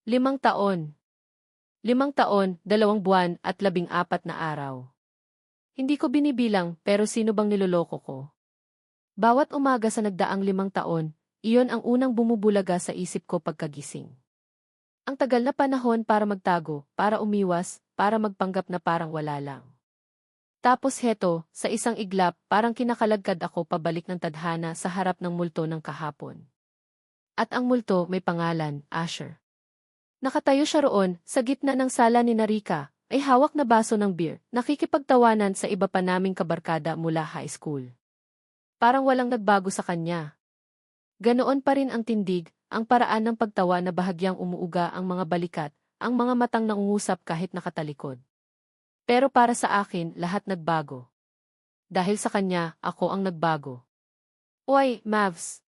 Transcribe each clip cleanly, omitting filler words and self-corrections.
5 taon. 5 taon, 2 buwan at 14 na araw. Hindi ko binibilang pero sino bang niloloko ko? Bawat umaga sa nagdaang 5 taon, iyon ang unang bumubulaga sa isip ko pagkagising. Ang tagal na panahon para magtago, para umiwas, para magpanggap na parang wala lang. Tapos heto, sa isang iglap, parang kinakalagkad ako pabalik ng tadhana sa harap ng multo ng kahapon. At ang multo may pangalan, Asher. Nakatayo siya roon, sa gitna ng sala ni Narika, ay hawak na baso ng beer, nakikipagtawanan sa iba pa naming kabarkada mula high school. Parang walang nagbago sa kanya. Ganoon pa rin ang tindig, ang paraan ng pagtawa na bahagyang umuuga ang mga balikat, ang mga matang nangungusap kahit nakatalikod. Pero para sa akin, lahat nagbago. Dahil sa kanya, ako ang nagbago. Uy, Mavs!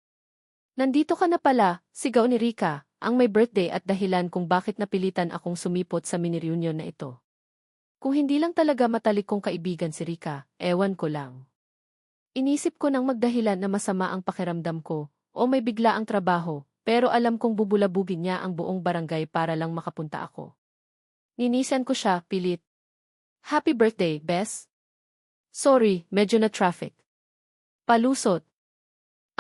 Nandito ka na pala, sigaw ni Rika, ang may birthday at dahilan kung bakit napilitan akong sumipot sa mini-reunion na ito. Kung hindi lang talaga matalik kong kaibigan si Rika, ewan ko lang. Inisip ko nang magdahilan na masama ang pakiramdam ko, o may bigla ang trabaho, pero alam kong bubulabugin niya ang buong barangay para lang makapunta ako. Ninisan ko siya, pilit. Happy birthday, Bes. Sorry, medyo na traffic. Palusot.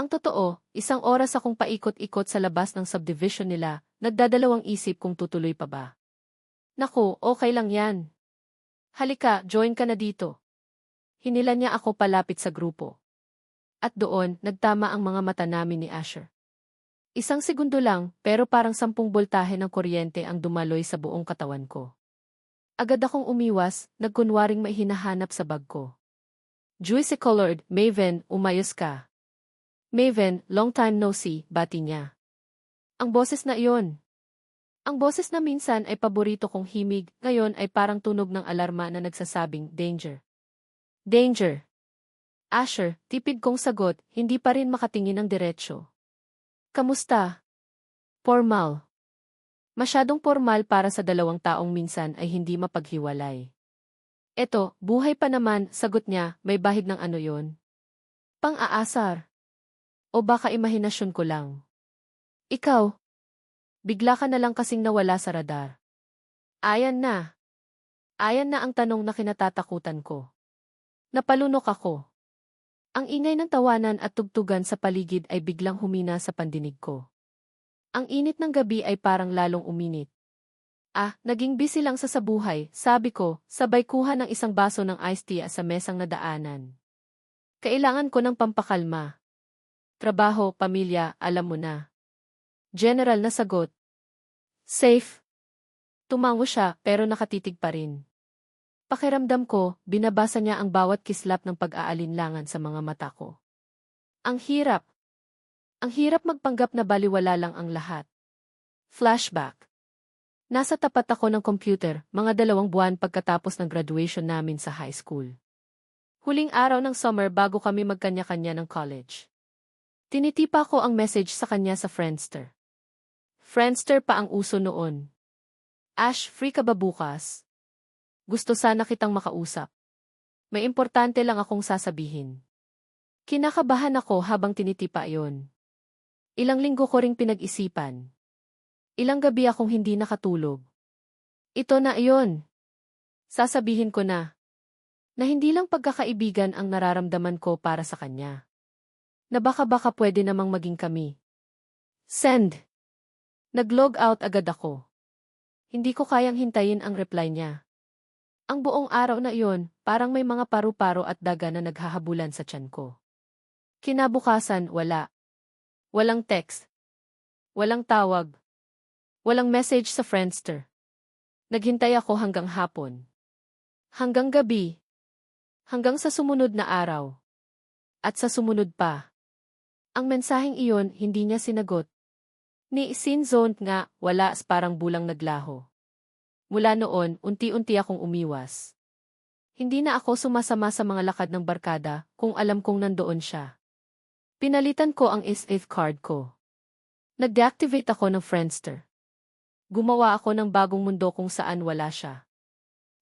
Ang totoo, isang oras akong paikot-ikot sa labas ng subdivision nila, nagdadalawang isip kung tutuloy pa ba. Naku, okay lang yan. Halika, join ka na dito. Hinila niya ako palapit sa grupo. At doon, nagtama ang mga mata namin ni Asher. Isang segundo lang, pero parang 10 boltahe ng kuryente ang dumaloy sa buong katawan ko. Agad akong umiwas, nagkunwaring may hinahanap sa bag ko. Juicy colored, Maven, umayos ka. Maven, long time no see, bati niya. Ang boses na iyon. Ang boses na minsan ay paborito kong himig, ngayon ay parang tunog ng alarma na nagsasabing, danger. Danger. Asher, tipid kong sagot, hindi pa rin makatingin ng diretsyo. Kamusta? Formal. Masyadong formal para sa 2 taong minsan ay hindi mapaghiwalay. Eto, buhay pa naman, sagot niya, may bahid ng ano yon? Pang-aasar. O baka imahinasyon ko lang. Ikaw? Bigla ka na lang kasing nawala sa radar. Ayan na. Ayan na ang tanong na kinatatakutan ko. Napalunok ako. Ang ingay ng tawanan at tugtugan sa paligid ay biglang humina sa pandinig ko. Ang init ng gabi ay parang lalong uminit. Naging busy lang sa buhay, sabi ko, sabay kuha ng isang baso ng iced tea sa mesang nadaanan. Kailangan ko ng pampakalma. Trabaho, pamilya, alam mo na. General na sagot. Safe. Tumango siya, pero nakatitig pa rin. Pakiramdam ko, binabasa niya ang bawat kislap ng pag-aalinlangan sa mga mata ko. Ang hirap. Ang hirap magpanggap na baliwala lang ang lahat. Flashback. Nasa tapat ako ng computer, mga 2 buwan pagkatapos ng graduation namin sa high school. Huling araw ng summer bago kami magkanya-kanya ng college. Tinitipa ko ang message sa kanya sa Friendster. Friendster pa ang uso noon. Ash, free ka ba bukas? Gusto sana kitang makausap. May importante lang akong sasabihin. Kinakabahan ako habang tinitipa iyon. Ilang linggo ko ring pinag-isipan. Ilang gabi akong hindi nakatulog. Ito na iyon. Sasabihin ko na. Na hindi lang pagkakaibigan ang nararamdaman ko para sa kanya. Na baka pwede namang maging kami. Send. Nag-log out agad ako. Hindi ko kayang hintayin ang reply niya. Ang buong araw na iyon, parang may mga paru-paro at daga na naghahabulan sa tiyan ko. Kinabukasan, wala. Walang text. Walang tawag. Walang message sa Friendster. Naghintay ako hanggang hapon. Hanggang gabi. Hanggang sa sumunod na araw. At sa sumunod pa. Ang mensaheng iyon, hindi niya sinagot. Ni sin zone nga, wala parang bulang naglaho. Mula noon, unti-unti akong umiwas. Hindi na ako sumasama sa mga lakad ng barkada, kung alam kong nandoon siya. Pinalitan ko ang SF card ko. Nag-deactivate ako ng Friendster. Gumawa ako ng bagong mundo kung saan wala siya.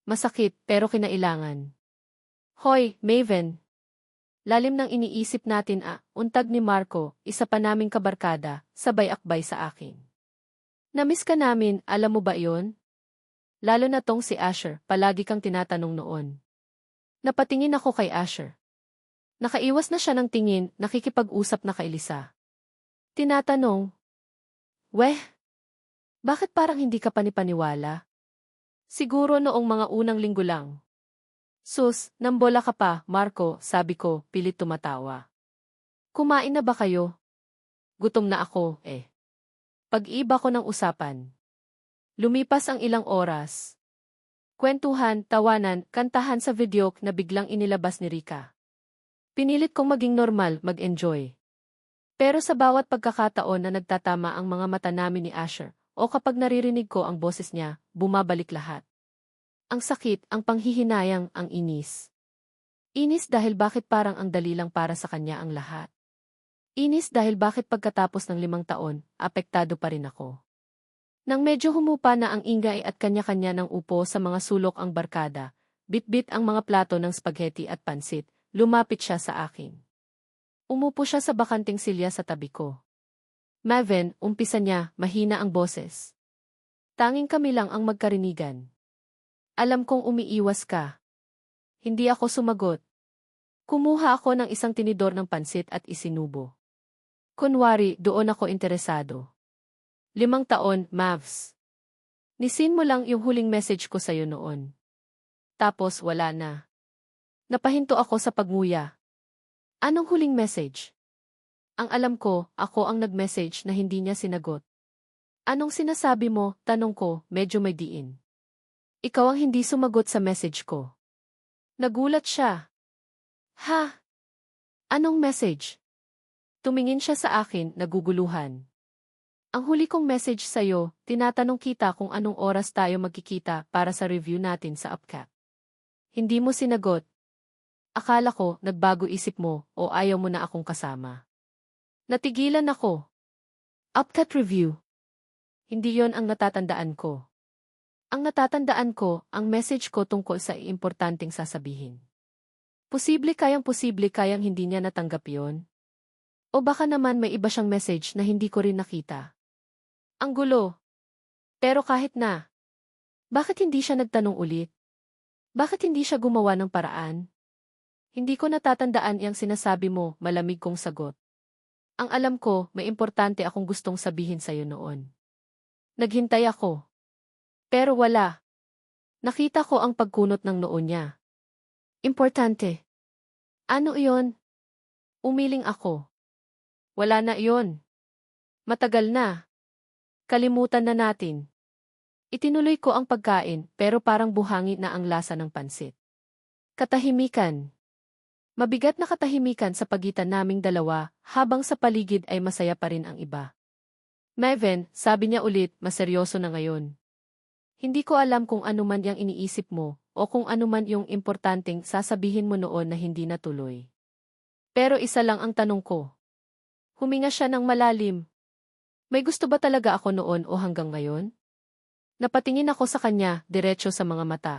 Masakit, pero kinailangan. Hoy, Maven! Lalim ng iniisip natin untag ni Marco, isa pa naming kabarkada, sabay akbay sa akin. Namiss ka namin, alam mo ba iyon? Lalo na tong si Asher, palagi kang tinatanong noon. Napatingin ako kay Asher. Nakaiwas na siya ng tingin, nakikipag-usap na kay Lisa. Tinatanong, "Weh, bakit parang hindi ka panipaniwala?" Siguro noong mga unang linggo lang. "Sus, nambola ka pa, Marco," sabi ko, pilit tumatawa. "Kumain na ba kayo?" "Gutom na ako, eh." Pag-iba ko ng usapan. Lumipas ang ilang oras. Kwentuhan, tawanan, kantahan sa videoke na biglang inilabas ni Rika. Pinilit kong maging normal, mag-enjoy. Pero sa bawat pagkakataon na nagtatama ang mga mata namin ni Asher, o kapag naririnig ko ang boses niya, bumabalik lahat. Ang sakit, ang panghihinayang, ang inis. Inis dahil bakit parang ang dali lang para sa kanya ang lahat. Inis dahil bakit pagkatapos ng 5 taon, apektado pa rin ako. Nang medyo humupa na ang ingay at kanya-kanya ng upo sa mga sulok ang barkada, bit-bit ang mga plato ng spaghetti at pansit, lumapit siya sa akin. Umupo siya sa bakanting silya sa tabi ko. "Maven," umpisa niya, mahina ang boses. Tanging kami lang ang magkarinigan. "Alam kong umiiwas ka." Hindi ako sumagot. Kumuha ako ng isang tinidor ng pansit at isinubo. Kunwari, doon ako interesado. 5 taon, Mavs. Nisin mo lang yung huling message ko sa'yo noon. Tapos wala na. Napahinto ako sa pagmuya. Anong huling message? Ang alam ko, ako ang nag-message na hindi niya sinagot. Anong sinasabi mo? Tanong ko, medyo may diin. Ikaw ang hindi sumagot sa message ko. Nagulat siya. Ha? Anong message? Tumingin siya sa akin, naguguluhan. Ang huli kong message sa'yo, tinatanong kita kung anong oras tayo magkikita para sa review natin sa UpCat. Hindi mo sinagot. Akala ko, nagbago isip mo, o ayaw mo na akong kasama. Natigilan ako. UpCat review. Hindi yon ang natatandaan ko. Ang natatandaan ko, ang message ko tungkol sa importanteng sasabihin. Posible kayang hindi niya natanggap yon. O baka naman may iba siyang message na hindi ko rin nakita. Ang gulo. Pero kahit na. Bakit hindi siya nagtanong ulit? Bakit hindi siya gumawa ng paraan? Hindi ko natatandaan yang sinasabi mo, malamig kong sagot. Ang alam ko, may importante akong gustong sabihin sa'yo noon. Naghintay ako. Pero wala. Nakita ko ang pagkunot ng noo niya. Importante. Ano iyon? Umiling ako. Wala na iyon. Matagal na. Kalimutan na natin. Itinuloy ko ang pagkain pero parang buhangin na ang lasa ng pansit. Katahimikan. Mabigat na katahimikan sa pagitan naming dalawa habang sa paligid ay masaya pa rin ang iba. Maven, sabi niya ulit, maseryoso na ngayon. Hindi ko alam kung ano man yung iniisip mo o kung ano man yung importanteng sasabihin mo noon na hindi natuloy. Pero isa lang ang tanong ko. Huminga siya ng malalim. May gusto ba talaga ako noon o hanggang ngayon? Napatingin ako sa kanya, diretso sa mga mata.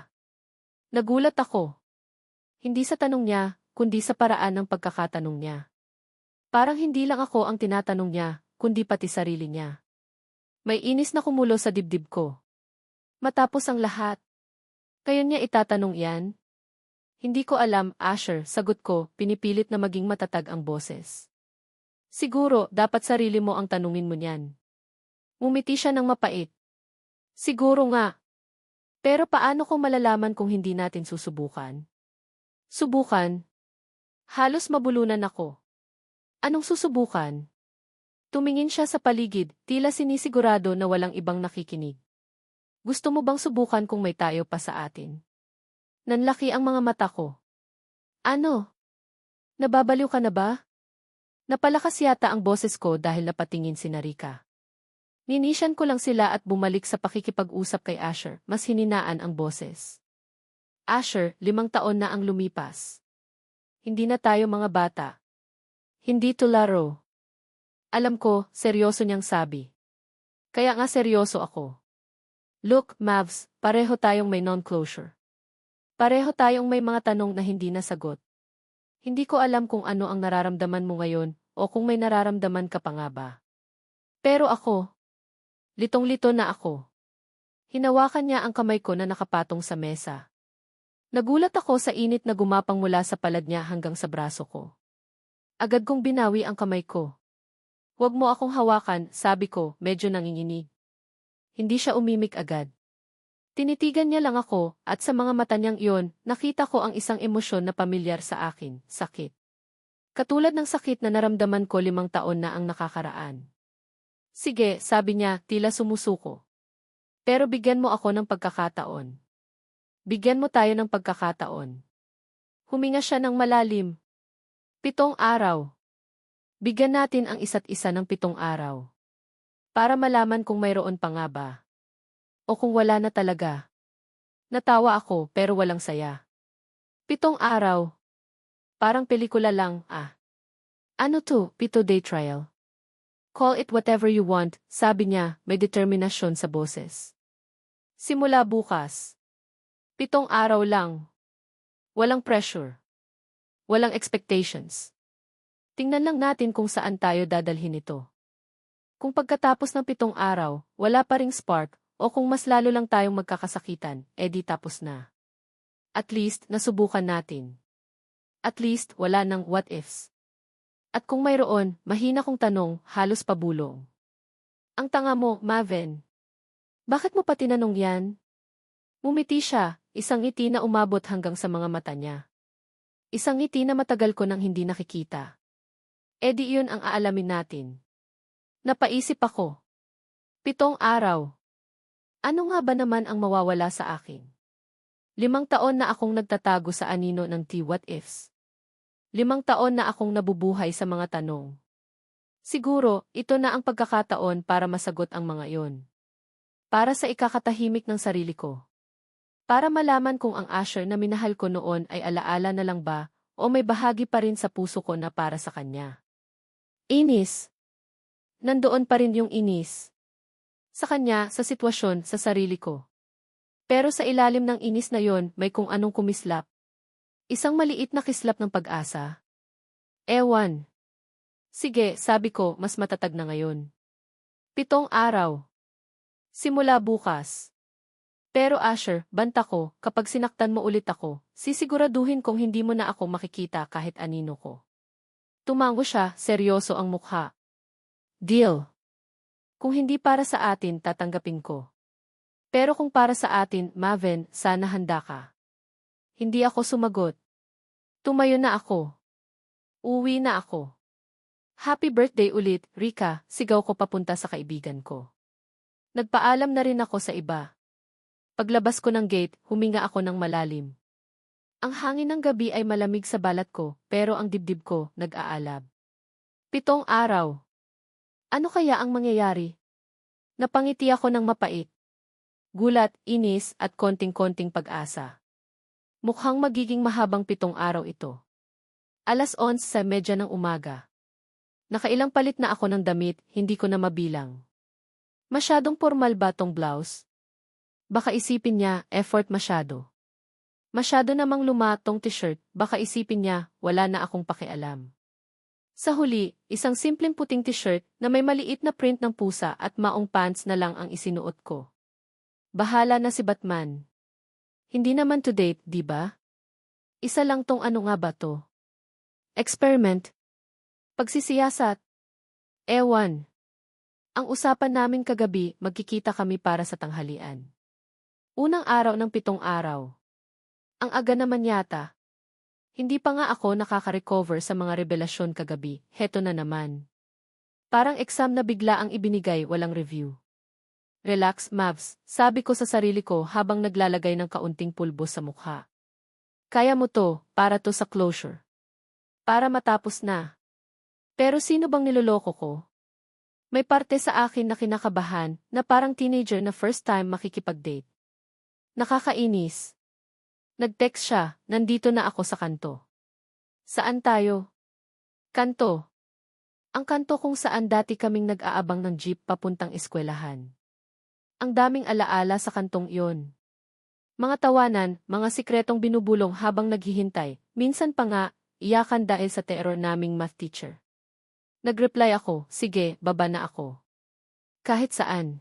Nagulat ako. Hindi sa tanong niya, kundi sa paraan ng pagkakatanong niya. Parang hindi lang ako ang tinatanong niya, kundi pati sarili niya. May inis na kumulo sa dibdib ko. Matapos ang lahat. Kayo niya itatanong yan? Hindi ko alam, Asher, sagot ko, pinipilit na maging matatag ang boses. Siguro, dapat sarili mo ang tanungin mo niyan. Ngumiti siya ng mapait. Siguro nga. Pero paano ko malalaman kung hindi natin susubukan? Subukan? Halos mabulunan ako. Anong susubukan? Tumingin siya sa paligid, tila sinisigurado na walang ibang nakikinig. Gusto mo bang subukan kung may tayo pa sa atin? Nanlaki ang mga mata ko. Ano? Nababaliw ka na ba? Napalakas yata ang boses ko dahil napatingin si Rika. Ninisyan ko lang sila at bumalik sa pakikipag-usap kay Asher, mas hininaan ang boses. Asher, 5 taon na ang lumipas. Hindi na tayo mga bata. Hindi to laro. Alam ko, seryoso niyang sabi. Kaya nga seryoso ako. Look, Mavs, pareho tayong may non-closure. Pareho tayong may mga tanong na hindi nasagot. Hindi ko alam kung ano ang nararamdaman mo ngayon o kung may nararamdaman ka pa nga ba. Pero ako, Litong-lito na ako. Hinawakan niya ang kamay ko na nakapatong sa mesa. Nagulat ako sa init na gumapang mula sa palad niya hanggang sa braso ko. Agad kong binawi ang kamay ko. "Huwag mo akong hawakan," sabi ko, medyo nanginginig. Hindi siya umimik agad. Tinitigan niya lang ako, at sa mga mata niyang iyon, nakita ko ang isang emosyon na pamilyar sa akin, sakit. Katulad ng sakit na naramdaman ko 5 taon na ang nakakaraan. "Sige," sabi niya, tila sumusuko. "Pero bigyan mo ako ng pagkakataon. Bigyan mo tayo ng pagkakataon." Huminga siya ng malalim. 7 araw. Bigyan natin ang isa't isa ng 7 araw. Para malaman kung mayroon pa nga ba. O kung wala na talaga. Natawa ako pero walang saya. 7 araw. Parang pelikula lang, ah. "Ano to, 7-day trial? Call it whatever you want," sabi niya, may determinasyon sa boses. "Simula bukas. 7 araw lang. Walang pressure. Walang expectations. Tingnan lang natin kung saan tayo dadalhin ito. Kung pagkatapos ng 7 araw, wala pa ring spark, o kung mas lalo lang tayong magkakasakitan, edi tapos na. At least, nasubukan natin. At least, wala nang what ifs. At kung mayroon, mahina kong tanong, halos pabulong. Ang tanga mo, Maven. Bakit mo pa tinanong yan?" Ngumiti siya, isang ngiti na umabot hanggang sa mga mata niya. Isang ngiti na matagal ko nang hindi nakikita. Edi iyon ang aalamin natin. Napaisip ako. 7 araw. Ano nga ba naman ang mawawala sa akin? 5 taon na akong nagtatago sa anino ng what ifs. 5 taon na akong nabubuhay sa mga tanong. Siguro, ito na ang pagkakataon para masagot ang mga iyon. Para sa ikakatahimik ng sarili ko. Para malaman kung ang Asher na minahal ko noon ay alaala na lang ba, o may bahagi pa rin sa puso ko na para sa kanya. Inis. Nandoon pa rin yung inis. Sa kanya, sa sitwasyon, sa sarili ko. Pero sa ilalim ng inis na yon, may kung anong kumislap. Isang maliit na kislap ng pag-asa. Ewan. Sige, sabi ko, mas matatag na ngayon. 7 araw. Simula bukas. Pero Asher, banta ko, kapag sinaktan mo ulit ako, sisiguraduhin kong hindi mo na ako makikita kahit anino ko. Tumango siya, seryoso ang mukha. Deal. Kung hindi para sa atin, tatanggapin ko. Pero kung para sa atin, Maven, sana handa ka. Hindi ako sumagot. Tumayo na ako. Uwi na ako. Happy birthday ulit, Rika, sigaw ko papunta sa kaibigan ko. Nagpaalam na rin ako sa iba. Paglabas ko ng gate, huminga ako ng malalim. Ang hangin ng gabi ay malamig sa balat ko, pero ang dibdib ko, nag-aalab. 7 araw. Ano kaya ang mangyayari? Napangiti ako ng mapait. Gulat, inis, at konting-konting pag-asa. Mukhang magiging mahabang 7 araw ito. 11:30 ng umaga. Nakailang palit na ako ng damit, hindi ko na mabilang. Masyadong formal ba tong blouse? Baka isipin niya, effort masyado. Masyado namang luma tong t-shirt, baka isipin niya, wala na akong pakialam. Sa huli, isang simpleng puting t-shirt na may maliit na print ng pusa at maong pants na lang ang isinuot ko. Bahala na si Batman. Hindi naman to date, di ba? Isa lang tong ano nga ba to? Experiment. Pagsisiyasat. Ewan. Ang usapan namin kagabi, magkikita kami para sa tanghalian. Unang araw ng 7 araw. Ang aga naman yata. Hindi pa nga ako nakaka-recover sa mga revelasyon kagabi, heto na naman. Parang exam na bigla ang ibinigay, walang review. Relax, Mavs, sabi ko sa sarili ko habang naglalagay ng kaunting pulbo sa mukha. Kaya mo to, para to sa closure. Para matapos na. Pero sino bang niloloko ko? May parte sa akin na kinakabahan, na parang teenager na first time makikipag-date. Nakakainis. Nag-text siya, nandito na ako sa kanto. Saan tayo? Kanto. Ang kanto kung saan dati kaming nag-aabang ng jeep papuntang eskwelahan. Ang daming alaala sa kantong iyon. Mga tawanan, mga sikretong binubulong habang naghihintay, minsan pa nga, iyakan dahil sa terror naming math teacher. Nag-reply ako, sige, baba na ako. Kahit saan.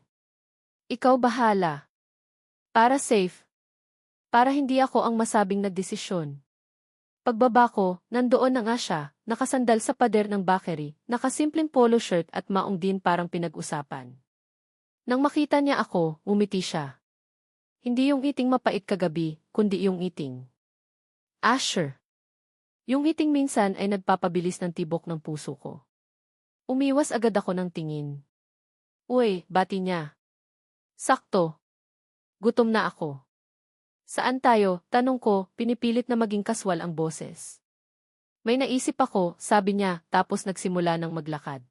Ikaw bahala. Para safe. Para hindi ako ang masabing nagdesisyon. Pagbaba ko, nandoon na nga siya, nakasandal sa pader ng bakery, nakasimpleng polo shirt at maong din parang pinag-usapan. Nang makita niya ako, umiti siya. Hindi yung ngiting mapait kagabi, kundi yung ngiting. Asher. Yung ngiting minsan ay nagpapabilis ng tibok ng puso ko. Umiwas agad ako ng tingin. Uy, bati niya. Sakto. Gutom na ako. Saan tayo? Tanong ko, pinipilit na maging kaswal ang boses. May naisip ako, sabi niya, tapos nagsimula ng maglakad.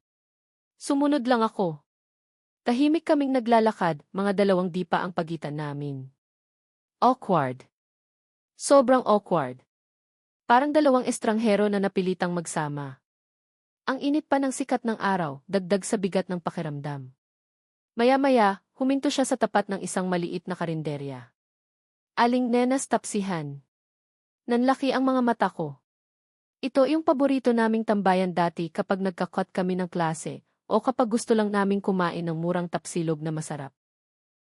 Sumunod lang ako. Tahimik kaming naglalakad, mga 2 dipa ang pagitan namin. Awkward. Sobrang awkward. Parang 2 estranghero na napilitang magsama. Ang init pa ng sikat ng araw, dagdag sa bigat ng pakiramdam. Maya-maya, huminto siya sa tapat ng isang maliit na karinderya. Aling Nena's Tapsihan. Nanlaki ang mga mata ko. Ito yung paborito naming tambayan dati kapag nagkakot kami ng klase o kapag gusto lang naming kumain ng murang tapsilog na masarap.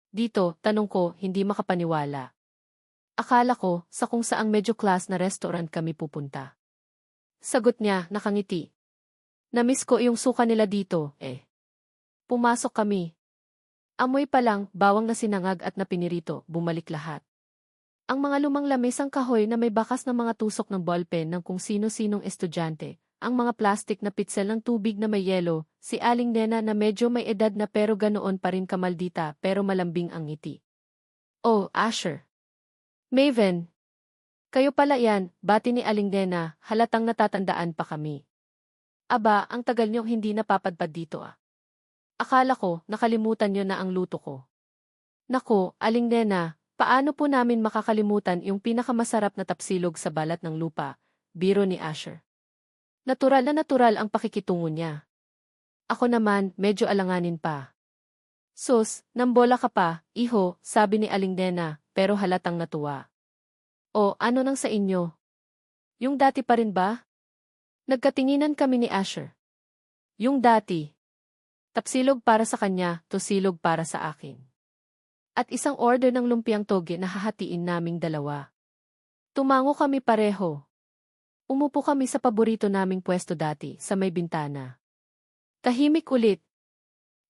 Dito, tanong ko, hindi makapaniwala. Akala ko, sa kung saang medyo class na restaurant kami pupunta. Sagot niya, nakangiti. Namiss ko yung suka nila dito, eh. Pumasok kami. Amoy pa lang, bawang na sinangag at napinirito, bumalik lahat. Ang mga lumang lamisang kahoy na may bakas ng mga tusok ng ballpen ng kung sino-sinong estudyante, ang mga plastik na pitsel ng tubig na may yelo, si Aling Nena na medyo may edad na pero ganoon pa rin kamaldita pero malambing ang ngiti. Oh, Asher. Maven. Kayo pala yan, bati ni Aling Nena, halatang natatandaan pa kami. Aba, ang tagal niyong hindi napapadpad dito ah. Akala ko, nakalimutan niyo na ang luto ko. Nako, Aling Nena, paano po namin makakalimutan yung pinakamasarap na tapsilog sa balat ng lupa, biro ni Asher. Natural na natural ang pakikitungo niya. Ako naman, medyo alanganin pa. Sus, nambola ka pa, iho, sabi ni Aling Nena, pero halatang natuwa. O, ano nang sa inyo? Yung dati pa rin ba? Nagkatinginan kami ni Asher. Yung dati. Tapsilog para sa kanya, tosilog para sa akin. At isang order ng lumpiang toge na hahatiin naming 2. Tumango kami pareho. Umupo kami sa paborito naming pwesto dati, sa may bintana. Tahimik ulit.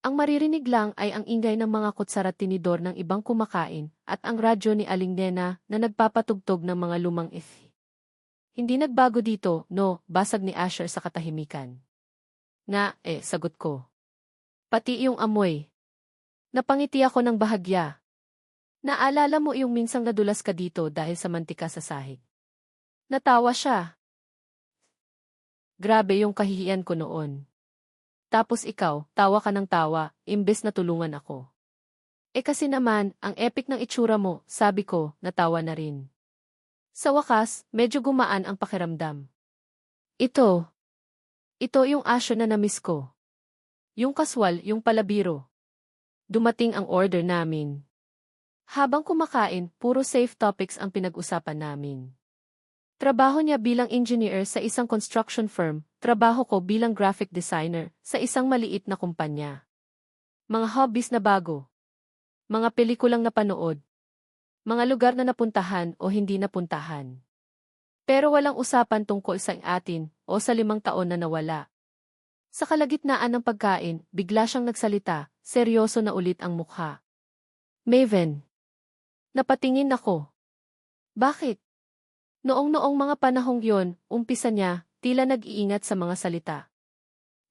Ang maririnig lang ay ang ingay ng mga kutsara't tinidor ng ibang kumakain at ang radyo ni Aling Nena na nagpapatugtog ng mga lumang Hindi nagbago dito, no, basag ni Asher sa katahimikan. Nga, sagot ko. Pati yung amoy. Napangiti ako ng bahagya. Naalala mo yung minsang nadulas ka dito dahil sa mantika sa sahig. Natawa siya. Grabe yung kahihiyan ko noon. Tapos ikaw, tawa ka ng tawa, imbes na tulungan ako. Kasi naman, ang epic ng itsura mo, sabi ko, natawa na rin. Sa wakas, medyo gumaan ang pakiramdam. Ito yung Asher na namiss ko. Yung kaswal, yung palabiro. Dumating ang order namin. Habang kumakain, puro safe topics ang pinag-usapan namin. Trabaho niya bilang engineer sa isang construction firm, trabaho ko bilang graphic designer sa isang maliit na kumpanya. Mga hobbies na bago. Mga pelikulang napanood. Mga lugar na napuntahan o hindi napuntahan. Pero walang usapan tungkol sa atin o sa 5 taon na nawala. Sa kalagitnaan ng pagkain, bigla siyang nagsalita, seryoso na ulit ang mukha. Maven. Napatingin ako. Bakit? Noong mga panahong yon, umpisa niya, tila nag-iingat sa mga salita.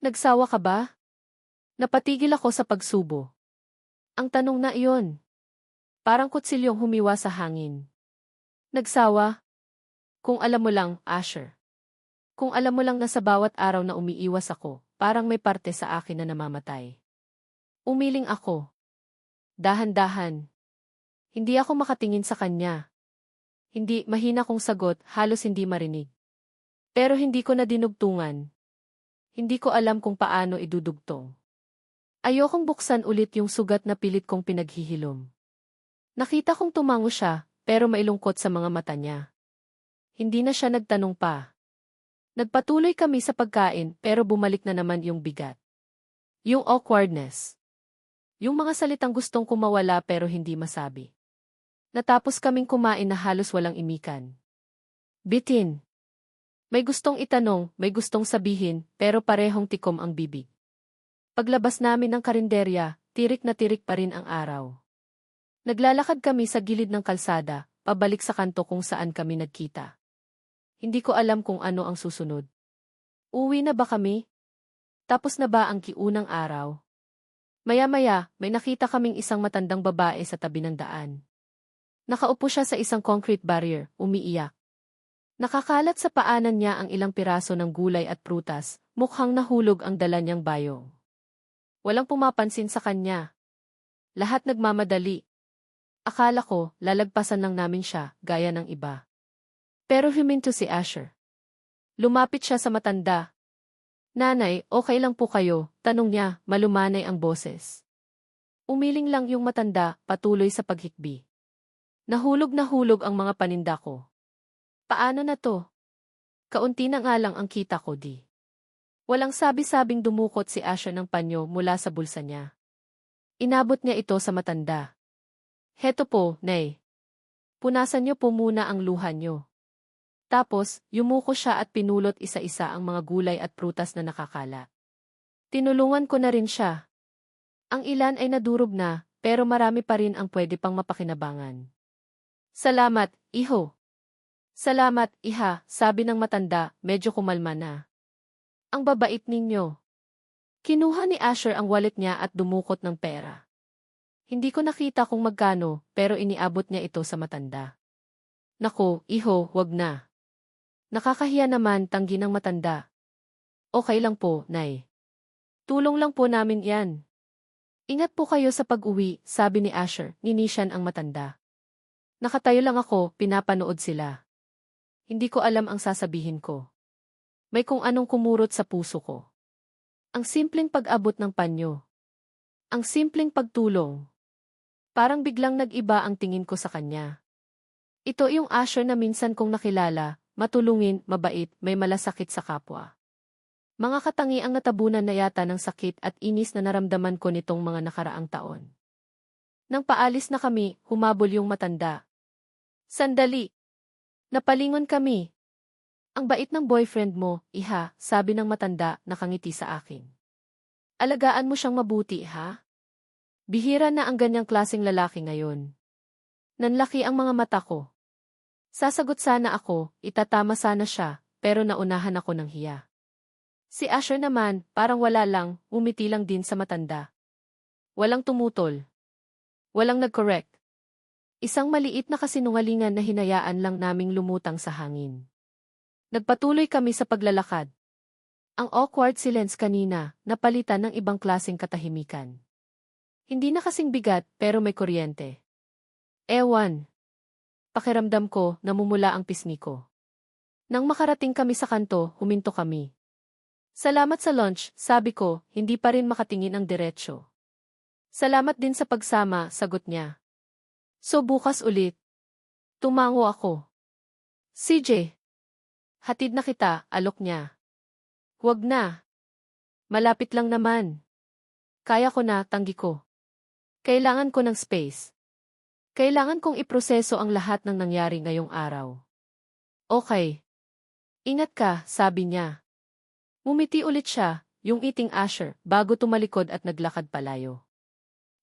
Nagsawa ka ba? Napatigil ako sa pagsubo. Ang tanong na iyon. Parang kutsilyong humiwa sa hangin. Nagsawa? Kung alam mo lang, Asher. Kung alam mo lang na sa bawat araw na umiiwas ako, parang may parte sa akin na namamatay. Umiling ako. Dahan-dahan. Hindi ako makatingin sa kanya. Hindi, mahina kong sagot, halos hindi marinig. Pero hindi ko na dinugtungan. Hindi ko alam kung paano idudugtong. Ayokong buksan ulit yung sugat na pilit kong pinaghihilom. Nakita kong tumango siya, pero mailungkot sa mga mata niya. Hindi na siya nagtanong pa. Nagpatuloy kami sa pagkain pero bumalik na naman yung bigat. Yung awkwardness. Yung mga salitang gustong kumawala pero hindi masabi. Natapos kaming kumain na halos walang imikan. Bitin. May gustong itanong, may gustong sabihin, pero parehong tikom ang bibig. Paglabas namin ng karinderya, tirik na tirik pa rin ang araw. Naglalakad kami sa gilid ng kalsada, pabalik sa kanto kung saan kami nagkita. Hindi ko alam kung ano ang susunod. Uwi na ba kami? Tapos na ba ang kiunang araw? Maya-maya, may nakita kaming isang matandang babae sa tabi ng daan. Nakaupo siya sa isang concrete barrier, umiiyak. Nakakalat sa paanan niya ang ilang piraso ng gulay at prutas, mukhang nahulog ang dala niyang bayong. Walang pumapansin sa kanya. Lahat nagmamadali. Akala ko, lalagpasan lang namin siya, gaya ng iba. Pero huminto si Asher. Lumapit siya sa matanda. Nanay, okay lang po kayo, tanong niya, malumanay ang boses. Umiling lang yung matanda, patuloy sa paghikbi. Nahulog ang mga paninda ko. Paano na to? Kaunti na nga lang ang kita ko di. Walang sabi-sabing dumukot si Asher ng panyo mula sa bulsa niya. Inabot niya ito sa matanda. Heto po, Nay. Punasan niyo po muna ang luha niyo. Tapos, yumuko siya at pinulot isa-isa ang mga gulay at prutas na nakakala. Tinulungan ko na rin siya. Ang ilan ay nadurog na, pero marami pa rin ang pwede pang mapakinabangan. Salamat, iho. Salamat, iha, sabi ng matanda, medyo kumalma na. Ang babait ninyo. Kinuha ni Asher ang wallet niya at dumukot ng pera. Hindi ko nakita kung magkano, pero iniabot niya ito sa matanda. Naku, iho, wag na. Nakakahiya naman, tanggi ng matanda. Okay lang po, Nay. Tulong lang po namin yan. Ingat po kayo sa pag-uwi, sabi ni Asher, ninisyan ang matanda. Nakatayo lang ako, pinapanood sila. Hindi ko alam ang sasabihin ko. May kung anong kumurot sa puso ko. Ang simpleng pag-abot ng panyo. Ang simpleng pagtulong. Parang biglang nag-iba ang tingin ko sa kanya. Ito yung Asher na minsan kong nakilala, matulungin, mabait, may malasakit sa kapwa. Mga katangiang natabunan na yata ng sakit at inis na naramdaman ko nitong mga nakaraang taon. Nang paalis na kami, humabol yung matanda. Sandali! Napalingon kami. Ang bait ng boyfriend mo, iha, sabi ng matanda, nakangiti sa akin. Alagaan mo siyang mabuti, ha? Bihira na ang ganyang klaseng lalaki ngayon. Nanlaki ang mga mata ko. Sasagot sana ako, itatama sana siya, pero naunahan ako ng hiya. Si Asher naman, parang wala lang, umiti lang din sa matanda. Walang tumutol. Walang nag-correct. Isang maliit na kasinungalingan na hinayaan lang naming lumutang sa hangin. Nagpatuloy kami sa paglalakad. Ang awkward silence kanina, napalitan ng ibang klaseng katahimikan. Hindi na kasing bigat, pero may kuryente. Ewan. Pakiramdam ko, namumula ang pisngi ko. Nang makarating kami sa kanto, huminto kami. Salamat sa lunch, sabi ko, hindi pa rin makatingin ang diretsyo. Salamat din sa pagsama, sagot niya. So bukas ulit. Tumango ako. CJ. Hatid na kita, alok niya. Huwag na. Malapit lang naman. Kaya ko na, tanggi ko. Kailangan ko ng space. Kailangan kong iproseso ang lahat ng nangyari ngayong araw. Okay. Ingat ka, sabi niya. Ngumiti ulit siya, yung iting Asher, bago tumalikod at naglakad palayo.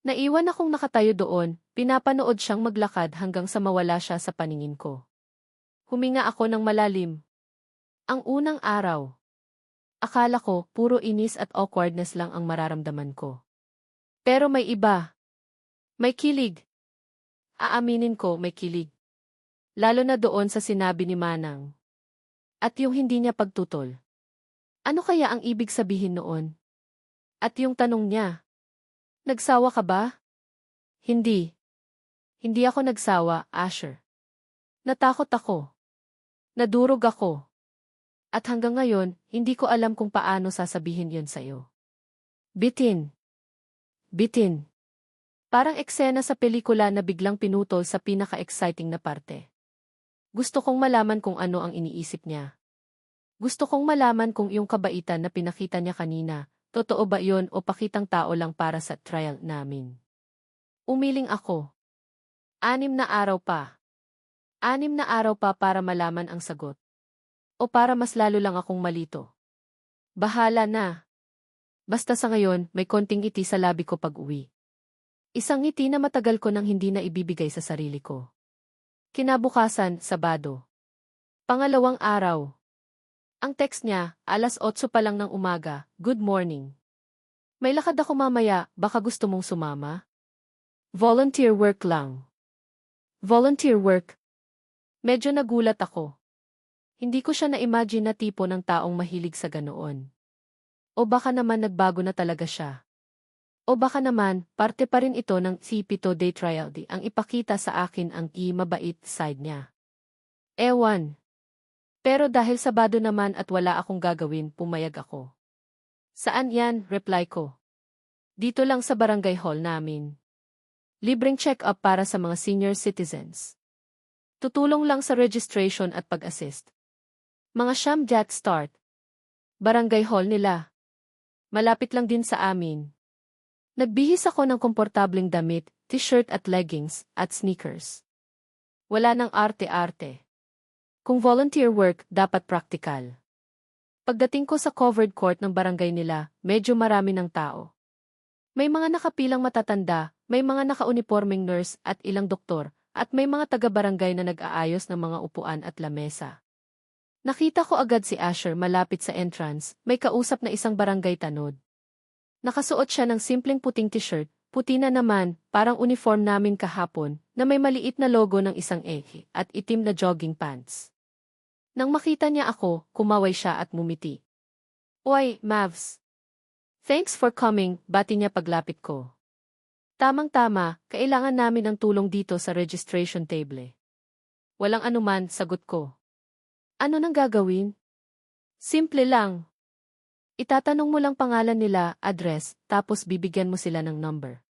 Naiwan akong nakatayo doon, pinapanood siyang maglakad hanggang sa mawala siya sa paningin ko. Huminga ako ng malalim. Ang unang araw. Akala ko, puro inis at awkwardness lang ang mararamdaman ko. Pero may iba. May kilig. Aaminin ko, may kilig. Lalo na doon sa sinabi ni Manang. At yung hindi niya pagtutol. Ano kaya ang ibig sabihin noon? At yung tanong niya. Nagsawa ka ba? Hindi. Hindi ako nagsawa, Asher. Natakot ako. Nadurog ako. At hanggang ngayon, hindi ko alam kung paano sasabihin yon sa'yo. Bitin. Bitin. Parang eksena sa pelikula na biglang pinutol sa pinaka-exciting na parte. Gusto kong malaman kung ano ang iniisip niya. Gusto kong malaman kung yung kabaitan na pinakita niya kanina, totoo ba yon o pakitang tao lang para sa trial namin? Umiling ako. 6 na araw pa. 6 na araw pa para malaman ang sagot. O para mas lalo lang akong malito. Bahala na. Basta sa ngayon, may konting ngiti sa labi ko pag-uwi. Isang ngiti na matagal ko nang hindi na ibibigay sa sarili ko. Kinabukasan, Sabado. Pangalawang araw. Ang text niya, 8:00 pa lang ng umaga, "Good morning. May lakad ako mamaya, baka gusto mong sumama?" Volunteer work lang. Volunteer work? Medyo nagulat ako. Hindi ko siya na-imagine na tipo ng taong mahilig sa ganoon. O baka naman nagbago na talaga siya. O baka naman, parte pa rin ito ng C7 day trial ang ipakita sa akin ang mabait side niya. Ewan. Pero dahil Sabado naman at wala akong gagawin, pumayag ako. Saan yan? Reply ko. Dito lang sa barangay hall namin. Libreng check-up para sa mga senior citizens. Tutulong lang sa registration at pag-assist. Mga siyam start. Barangay hall nila. Malapit lang din sa amin. Nagbihis ako ng komportableng damit, t-shirt at leggings, at sneakers. Wala nang arte-arte. Kung volunteer work, dapat practical. Pagdating ko sa covered court ng barangay nila, medyo marami ng tao. May mga nakapilang matatanda, may mga nakaunipormeng nurse at ilang doktor, at may mga taga-barangay na nag-aayos ng mga upuan at lamesa. Nakita ko agad si Asher malapit sa entrance, may kausap na isang barangay tanod. Nakasuot siya ng simpleng puting t-shirt, puti na naman, parang uniform namin kahapon, na may maliit na logo ng isang at itim na jogging pants. Nang makita niya ako, kumaway siya at mumiti. "Oy, Mavs. Thanks for coming," bati niya paglapit ko. "Tamang-tama, kailangan namin ng tulong dito sa registration table." "Walang anuman," sagot ko. "Ano nang gagawin?" "Simple lang. Itatanong mo lang pangalan nila, address, tapos bibigyan mo sila ng number.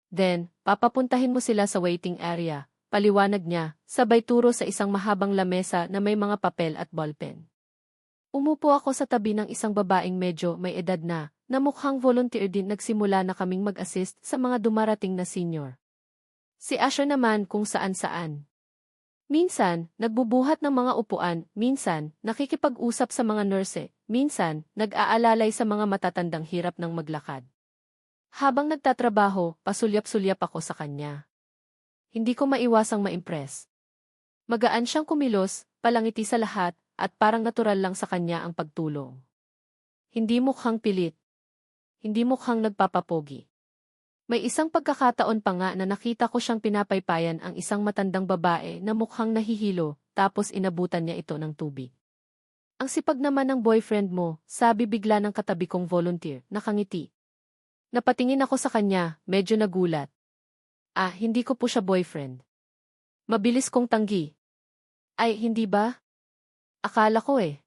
Then, papapuntahin mo sila sa waiting area," paliwanag niya, sabay turo sa isang mahabang lamesa na may mga papel at ballpen. Umupo ako sa tabi ng isang babaeng medyo may edad na mukhang volunteer din. Nagsimula na kaming mag-assist sa mga dumarating na senior. Si Asher naman kung saan-saan. Minsan, nagbubuhat ng mga upuan, minsan, nakikipag-usap sa mga nurse, minsan, nag-aalalay sa mga matatandang hirap ng maglakad. Habang nagtatrabaho, pasulyap-sulyap ako sa kanya. Hindi ko maiwasang ma-impress. Magaan siyang kumilos, palangiti sa lahat, at parang natural lang sa kanya ang pagtulong. Hindi mukhang pilit. Hindi mukhang nagpapapogi. May isang pagkakataon pa nga na nakita ko siyang pinapaypayan ang isang matandang babae na mukhang nahihilo, tapos inabutan niya ito ng tubig. "Ang sipag naman ng boyfriend mo," sabi bigla ng katabi kong volunteer, nakangiti. Napatingin ako sa kanya, medyo nagulat. Hindi ko po siya boyfriend. Mabilis kong tanggi. "Ay, hindi ba? Akala ko eh."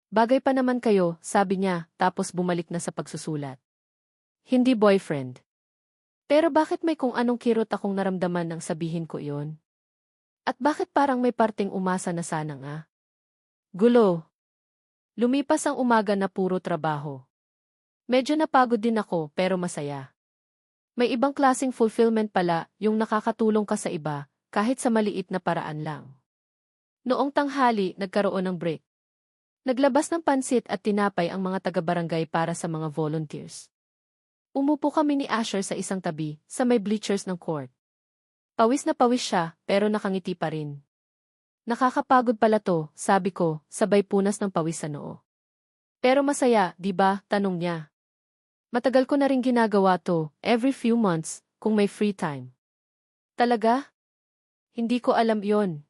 "Bagay pa naman kayo," sabi niya, tapos bumalik na sa pagsusulat. "Hindi boyfriend." Pero bakit may kung anong kirot akong naramdaman nang sabihin ko iyon? At bakit parang may parteng umasa na sana nga? Gulo. Lumipas ang umaga na puro trabaho. Medyo napagod din ako pero masaya. May ibang klaseng fulfillment pala, yung nakakatulong ka sa iba, kahit sa maliit na paraan lang. Noong tanghali, nagkaroon ng break. Naglabas ng pansit at tinapay ang mga taga-barangay para sa mga volunteers. Umupo kami ni Asher sa isang tabi, sa may bleachers ng court. Pawis na pawis siya, pero nakangiti pa rin. "Nakakapagod pala to," sabi ko, sabay punas ng pawis sa noo. "Pero masaya, di ba?" tanong niya. "Matagal ko na rin ginagawa to, every few months, kung may free time." "Talaga? Hindi ko alam yon.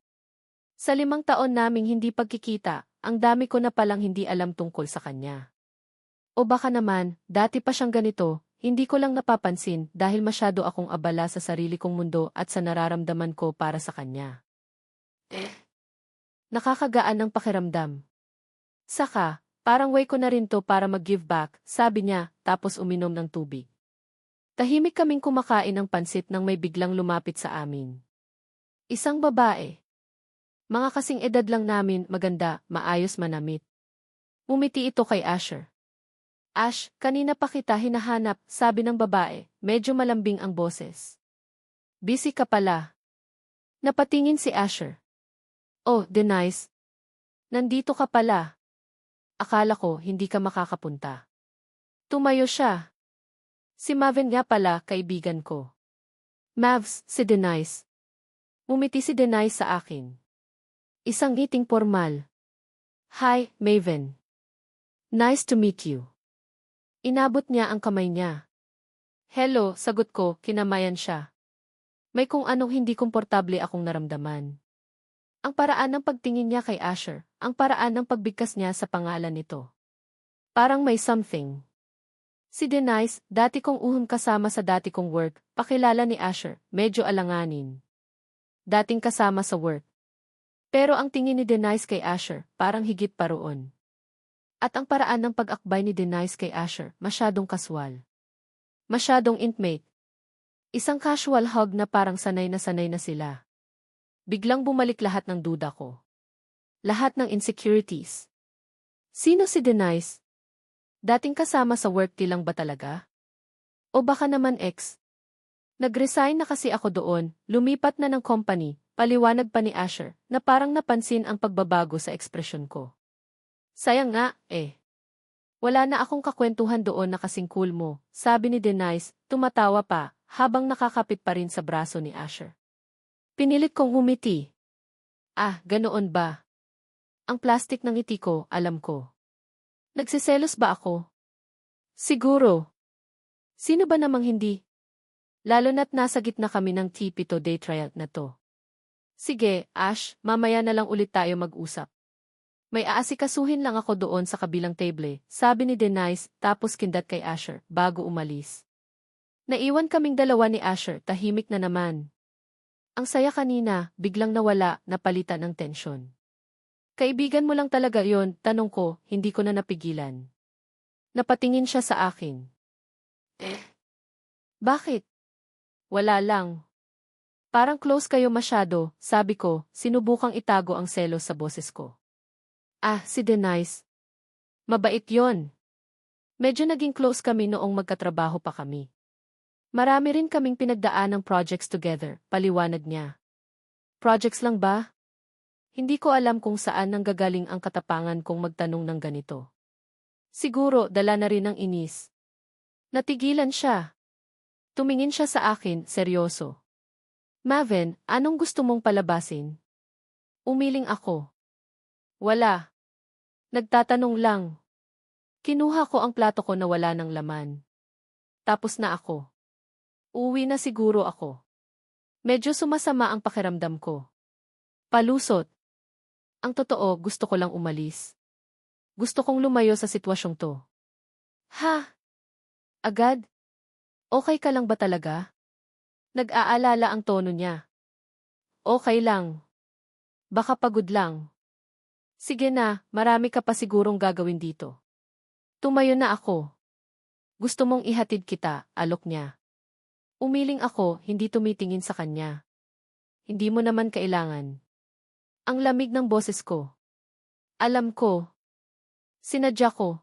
Sa 5 taon naming hindi pagkikita, ang dami ko na palang hindi alam tungkol sa kanya. O baka naman, dati pa siyang ganito, hindi ko lang napapansin dahil masyado akong abala sa sarili kong mundo at sa nararamdaman ko para sa kanya." Nakakagaan ng pakiramdam. Saka, parang way ko na rin to para mag-give back, sabi niya, tapos uminom ng tubig. Tahimik kaming kumakain ng pansit nang may biglang lumapit sa amin. Isang babae. Mga kasing edad lang namin, maganda, maayos manamit. Umiti ito kay Asher. Ash, kanina pa kita hinahanap, sabi ng babae, medyo malambing ang boses. Busy ka pala. Napatingin si Asher. Oh, Denise. Nandito ka pala. Akala ko hindi ka makakapunta. Tumayo siya. Si Maven nga pala, kaibigan ko. Mavs, si Denise. Umiti si Denise sa akin. Isang ngiting formal. Hi, Maven. Nice to meet you. Inabot niya ang kamay niya. Hello, sagot ko, kinamayan siya. May kung anong hindi komportable akong naramdaman. Ang paraan ng pagtingin niya kay Asher, ang paraan ng pagbigkas niya sa pangalan nito. Parang may something. Si Denise, dati kong kasama sa dati kong work, pakilala ni Asher, medyo alanganin. Dating kasama sa work. Pero ang tingin ni Denise kay Asher, parang higit pa roon. At ang paraan ng pag-akbay ni Denise kay Asher, masyadong kaswal. Masyadong intimate. Isang casual hug na parang sanay na sila. Biglang bumalik lahat ng duda ko. Lahat ng insecurities. Sino si Denise? Dating kasama sa work lang ba talaga? O baka naman ex? Nag-resign na kasi ako doon, lumipat na ng company, paliwanag pa ni Asher, na parang napansin ang pagbabago sa ekspresyon ko. Sayang nga, eh. Wala na akong kakwentuhan doon na kasing cool mo, sabi ni Denise, tumatawa pa, habang nakakapit pa rin sa braso ni Asher. Pinilit kong humiti. Ah, ganoon ba? Ang plastic ng ngiti ko, alam ko. Nagsiselos ba ako? Siguro. Sino ba namang hindi? Lalo na't nasa gitna kami ng tipito day trial na to. Sige, Ash, mamaya na lang ulit tayo mag-usap. May aasikasuhin lang ako doon sa kabilang table, sabi ni Denise, tapos kindat kay Asher, bago umalis. Naiwan kaming dalawa ni Asher, tahimik na naman. Ang saya kanina, biglang nawala, napalitan ng tensyon. Kaibigan mo lang talaga yon, tanong ko, hindi ko na napigilan. Napatingin siya sa akin. Bakit? Wala lang. Parang close kayo masyado, sabi ko, sinubukang itago ang selos sa boses ko. Ah, si Denise. Mabait yon. Medyo naging close kami noong magkatrabaho pa kami. Marami rin kaming pinagdaan ng projects together, paliwanag niya. Projects lang ba? Hindi ko alam kung saan nanggagaling ang katapangan kong magtanong ng ganito. Siguro, dala na rin ng inis. Natigilan siya. Tumingin siya sa akin, seryoso. Maven, anong gusto mong palabasin? Umiling ako. Wala. Nagtatanong lang. Kinuha ko ang plato ko na wala ng laman. Tapos na ako. Uwi na siguro ako. Medyo sumasama ang pakiramdam ko. Palusot. Ang totoo, gusto ko lang umalis. Gusto kong lumayo sa sitwasyong to. Ha? Agad? Okay ka lang ba talaga? Nag-aalala ang tono niya. Okay lang. Baka pagod lang. Sige na, marami ka pa sigurong gagawin dito. Tumayo na ako. Gusto mong ihatid kita, alok niya. Umiling ako, hindi tumitingin sa kanya. Hindi mo naman kailangan. Ang lamig ng boses ko. Alam ko. Sinadya ko.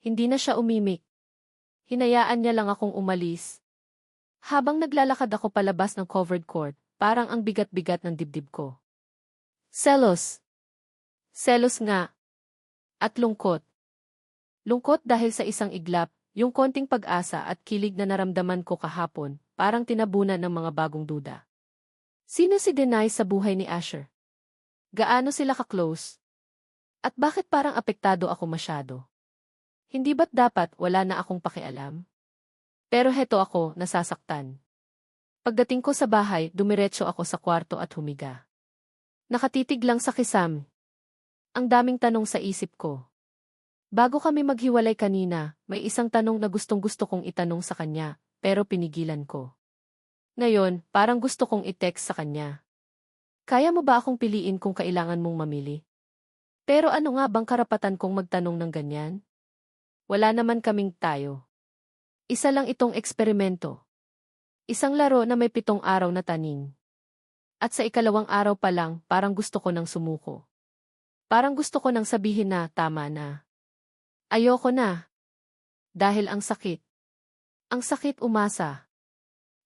Hindi na siya umimik. Hinayaan niya lang akong umalis. Habang naglalakad ako palabas ng covered court, parang ang bigat-bigat ng dibdib ko. Selos. Selos nga. At lungkot. Lungkot dahil sa isang iglap, yung konting pag-asa at kilig na naramdaman ko kahapon, parang tinabunan ng mga bagong duda. Sino si Denise sa buhay ni Asher? Gaano sila ka-close? At bakit parang apektado ako masyado? Hindi ba't dapat wala na akong pakialam? Pero heto ako, nasasaktan. Pagdating ko sa bahay, dumiretso ako sa kwarto at humiga. Nakatitig lang sa kisam. Ang daming tanong sa isip ko. Bago kami maghiwalay kanina, may isang tanong na gustong-gusto kong itanong sa kanya, pero pinigilan ko. Ngayon, parang gusto kong i-text sa kanya. Kaya mo ba akong piliin kung kailangan mong mamili? Pero ano nga bang karapatan kong magtanong ng ganyan? Wala naman kaming tayo. Isa lang itong eksperimento. Isang laro na may 7 araw na taning. At sa ikalawang araw pa lang, parang gusto ko nang sumuko. Parang gusto ko nang sabihin na tama na. Ayoko na. Dahil ang sakit. Ang sakit umasa.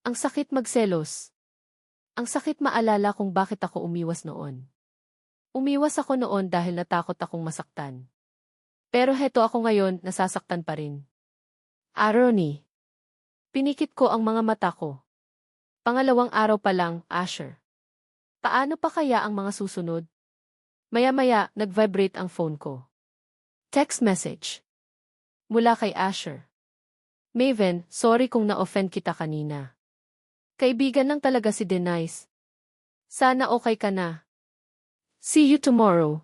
Ang sakit magselos. Ang sakit maalala kung bakit ako umiwas noon. Umiwas ako noon dahil natakot akong masaktan. Pero heto ako ngayon, nasasaktan pa rin. Irony. Pinikit ko ang mga mata ko. Pangalawang araw pa lang, Asher. Paano pa kaya ang mga susunod? Maya-maya, nag-vibrate ang phone ko. Text message. Mula kay Asher. Maven, sorry kung na-offend kita kanina. Kaibigan lang talaga si Denise. Sana okay ka na. See you tomorrow.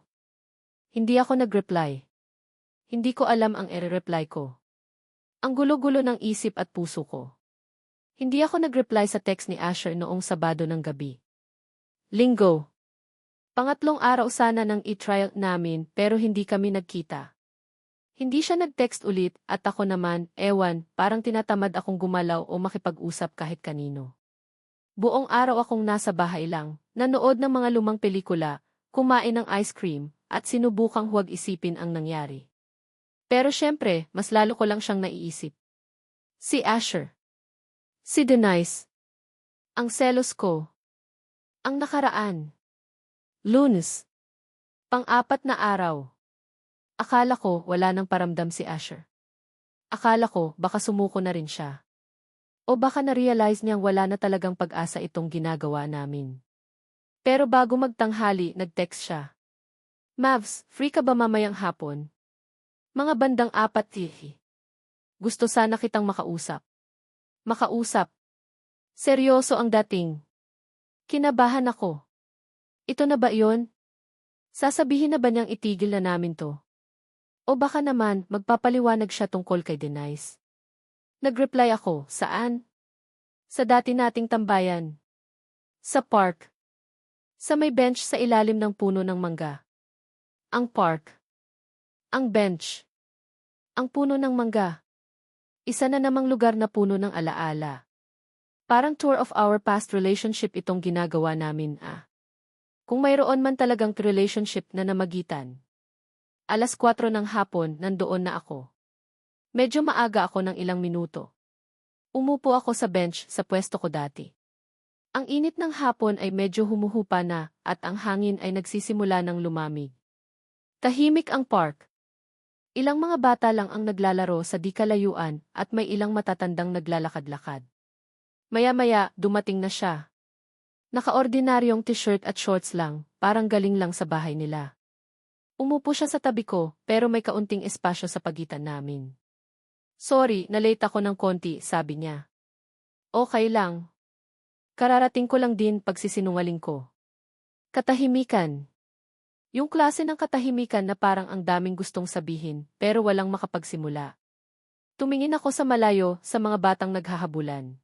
Hindi ako nag-reply. Hindi ko alam ang i-reply ko. Ang gulo-gulo ng isip at puso ko. Hindi ako nag-reply sa text ni Asher noong Sabado ng gabi. Linggo. Pangatlong araw sana nang i-trial namin pero hindi kami nagkita. Hindi siya nag-text ulit at ako naman, ewan, parang tinatamad akong gumalaw o makipag-usap kahit kanino. Buong araw akong nasa bahay lang, nanood ng mga lumang pelikula, kumain ng ice cream, at sinubukang huwag isipin ang nangyari. Pero syempre, mas lalo ko lang siyang naiisip. Si Asher. Si Denise. Ang selos ko. Ang nakaraan. Lunes. Pang-apat na araw. Akala ko wala nang paramdam si Asher. Akala ko baka sumuko na rin siya. O baka na-realize niyang wala na talagang pag-asa itong ginagawa namin. Pero bago magtanghali, nag-text siya. Mavs, free ka ba mamayang hapon? Mga bandang 4:00. Gusto sana kitang makausap. Makausap. Seryoso ang dating. Kinabahan ako. Ito na ba iyon? Sasabihin na ba niyang itigil na namin to? O baka naman, magpapaliwanag siya tungkol kay Denise. Nag-reply ako, saan? Sa dati nating tambayan. Sa park. Sa may bench sa ilalim ng puno ng mangga. Ang park. Ang bench. Ang puno ng mangga. Isa na namang lugar na puno ng alaala. Parang tour of our past relationship itong ginagawa namin Kung mayroon man talagang relationship na namagitan. 4:00 ng hapon, nandoon na ako. Medyo maaga ako ng ilang minuto. Umupo ako sa bench sa pwesto ko dati. Ang init ng hapon ay medyo humuhupa na at ang hangin ay nagsisimula ng lumamig. Tahimik ang park. Ilang mga bata lang ang naglalaro sa di kalayuan at may ilang matatandang naglalakad-lakad. Maya-maya, dumating na siya. Nakaordinaryong t-shirt at shorts lang, parang galing lang sa bahay nila. Umupo siya sa tabi ko, pero may kaunting espasyo sa pagitan namin. Sorry, na-late ako ng konti, sabi niya. Okay lang. Kararating ko lang din pagsisinungaling ko. Katahimikan. Yung klase ng katahimikan na parang ang daming gustong sabihin, pero walang makapagsimula. Tumingin ako sa malayo sa mga batang naghahabulan.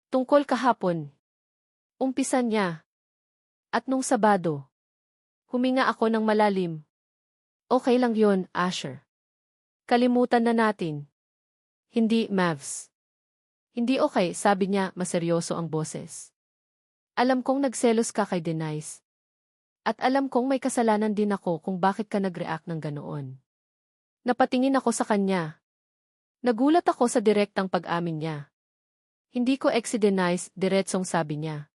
Tungkol kahapon. Umpisan niya. At nung Sabado. Huminga ako ng malalim. Okay lang yon, Asher. Kalimutan na natin. Hindi, Mavs. Hindi okay, sabi niya, maseryoso ang boses. Alam kong nagselos ka kay Denise. At alam kong may kasalanan din ako kung bakit ka nag-react ng ganoon. Napatingin ako sa kanya. Nagulat ako sa direktang pag-amin niya. Hindi ko ex si Denise, diretsong sabi niya.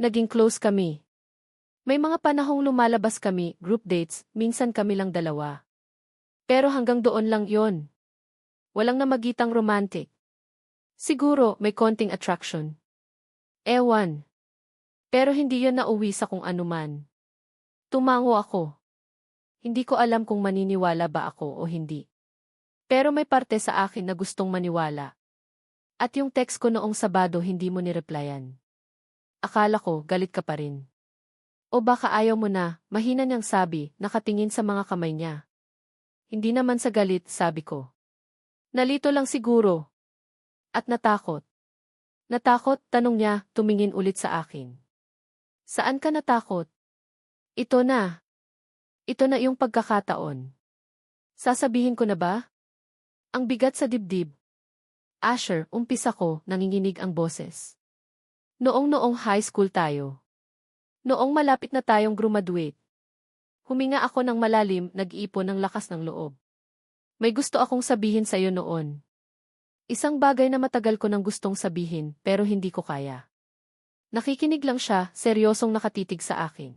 Naging close kami. May mga panahong lumalabas kami, group dates, minsan kami lang dalawa. Pero hanggang doon lang yon. Walang namagitang romantic. Siguro may konting attraction. Ewan. Pero hindi yon nauwi sa kung anuman. Tumango ako. Hindi ko alam kung maniniwala ba ako o hindi. Pero may parte sa akin na gustong maniwala. At yung text ko noong Sabado hindi mo nireplyan. Akala ko galit ka pa rin. O baka ayaw mo na, mahina niyang sabi, nakatingin sa mga kamay niya. Hindi naman sa galit, sabi ko. Nalito lang siguro. At natakot. Natakot, tanong niya, tumingin ulit sa akin. Saan ka natakot? Ito na. Ito na yung pagkakataon. Sasabihin ko na ba? Ang bigat sa dibdib. Asher, umpisa ko, nanginginig ang boses. Noong high school tayo. Noong malapit na tayong graduate. Huminga ako ng malalim, nag-iipon ng lakas ng loob. May gusto akong sabihin sa'yo noon. Isang bagay na matagal ko nang gustong sabihin pero hindi ko kaya. Nakikinig lang siya, seryosong nakatitig sa akin.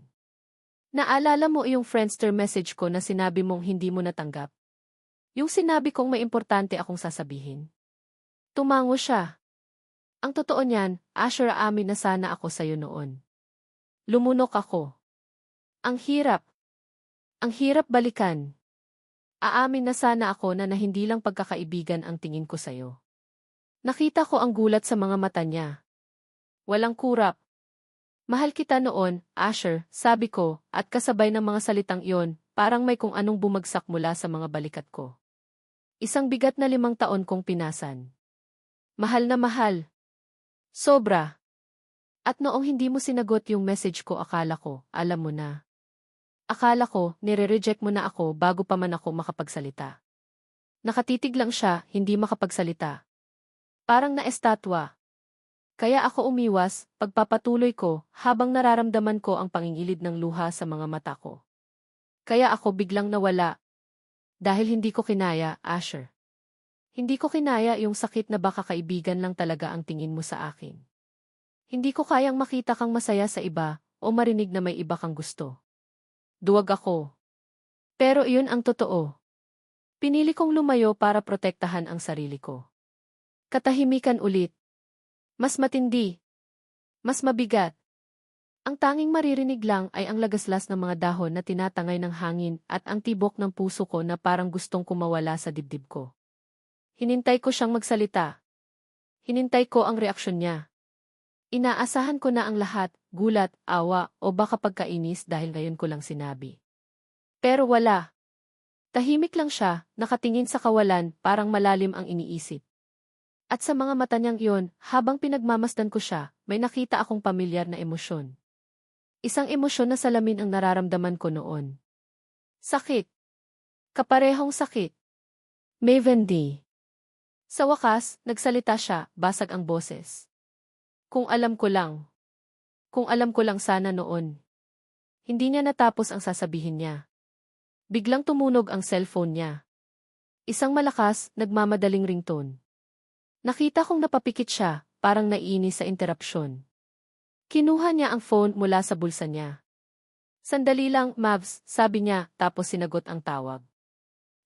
Naalala mo yung Friendster message ko na sinabi mong hindi mo natanggap? Yung sinabi kong may importante akong sasabihin. Tumango siya. Ang totoo niyan, Asher, aamin na sana ako sa'yo noon. Lumunok ako. Ang hirap. Ang hirap balikan. Aamin na sana ako na hindi lang pagkakaibigan ang tingin ko sa'yo. Nakita ko ang gulat sa mga mata niya. Walang kurap. Mahal kita noon, Asher, sabi ko, at kasabay ng mga salitang iyon, parang may kung anong bumagsak mula sa mga balikat ko. Isang bigat na 5 taon kong pinasan. Mahal na mahal. Sobra. At noong hindi mo sinagot yung message ko, akala ko, alam mo na. Akala ko, nire-reject mo na ako bago pa man ako makapagsalita. Nakatitig lang siya, hindi makapagsalita. Parang na-estatwa. Kaya ako umiwas, pagpapatuloy ko, habang nararamdaman ko ang pangingilid ng luha sa mga mata ko. Kaya ako biglang nawala. Dahil hindi ko kinaya, Asher. Hindi ko kinaya yung sakit na baka kaibigan lang talaga ang tingin mo sa akin. Hindi ko kayang makita kang masaya sa iba, o marinig na may iba kang gusto. Duwag ako. Pero iyon ang totoo. Pinili kong lumayo para protektahan ang sarili ko. Katahimikan ulit. Mas matindi. Mas mabigat. Ang tanging maririnig lang ay ang lagaslas ng mga dahon na tinatangay ng hangin at ang tibok ng puso ko na parang gustong kumawala sa dibdib ko. Hinintay ko siyang magsalita. Hinintay ko ang reaksyon niya. Inaasahan ko na ang lahat, gulat, awa, o baka pagkainis dahil ngayon ko lang sinabi. Pero wala. Tahimik lang siya, nakatingin sa kawalan, parang malalim ang iniisip. At sa mga mata niyang iyon, habang pinagmamasdan ko siya, may nakita akong pamilyar na emosyon. Isang emosyon na salamin ang nararamdaman ko noon. Sakit. Kaparehong sakit. Maven D. Sa wakas, nagsalita siya, basag ang boses. Kung alam ko lang. Kung alam ko lang sana noon. Hindi niya natapos ang sasabihin niya. Biglang tumunog ang cellphone niya. Isang malakas, nagmamadaling ringtone. Nakita kong napapikit siya, parang naiinis sa interrupsyon. Kinuha niya ang phone mula sa bulsa niya. Sandali lang, Mavs, sabi niya, tapos sinagot ang tawag.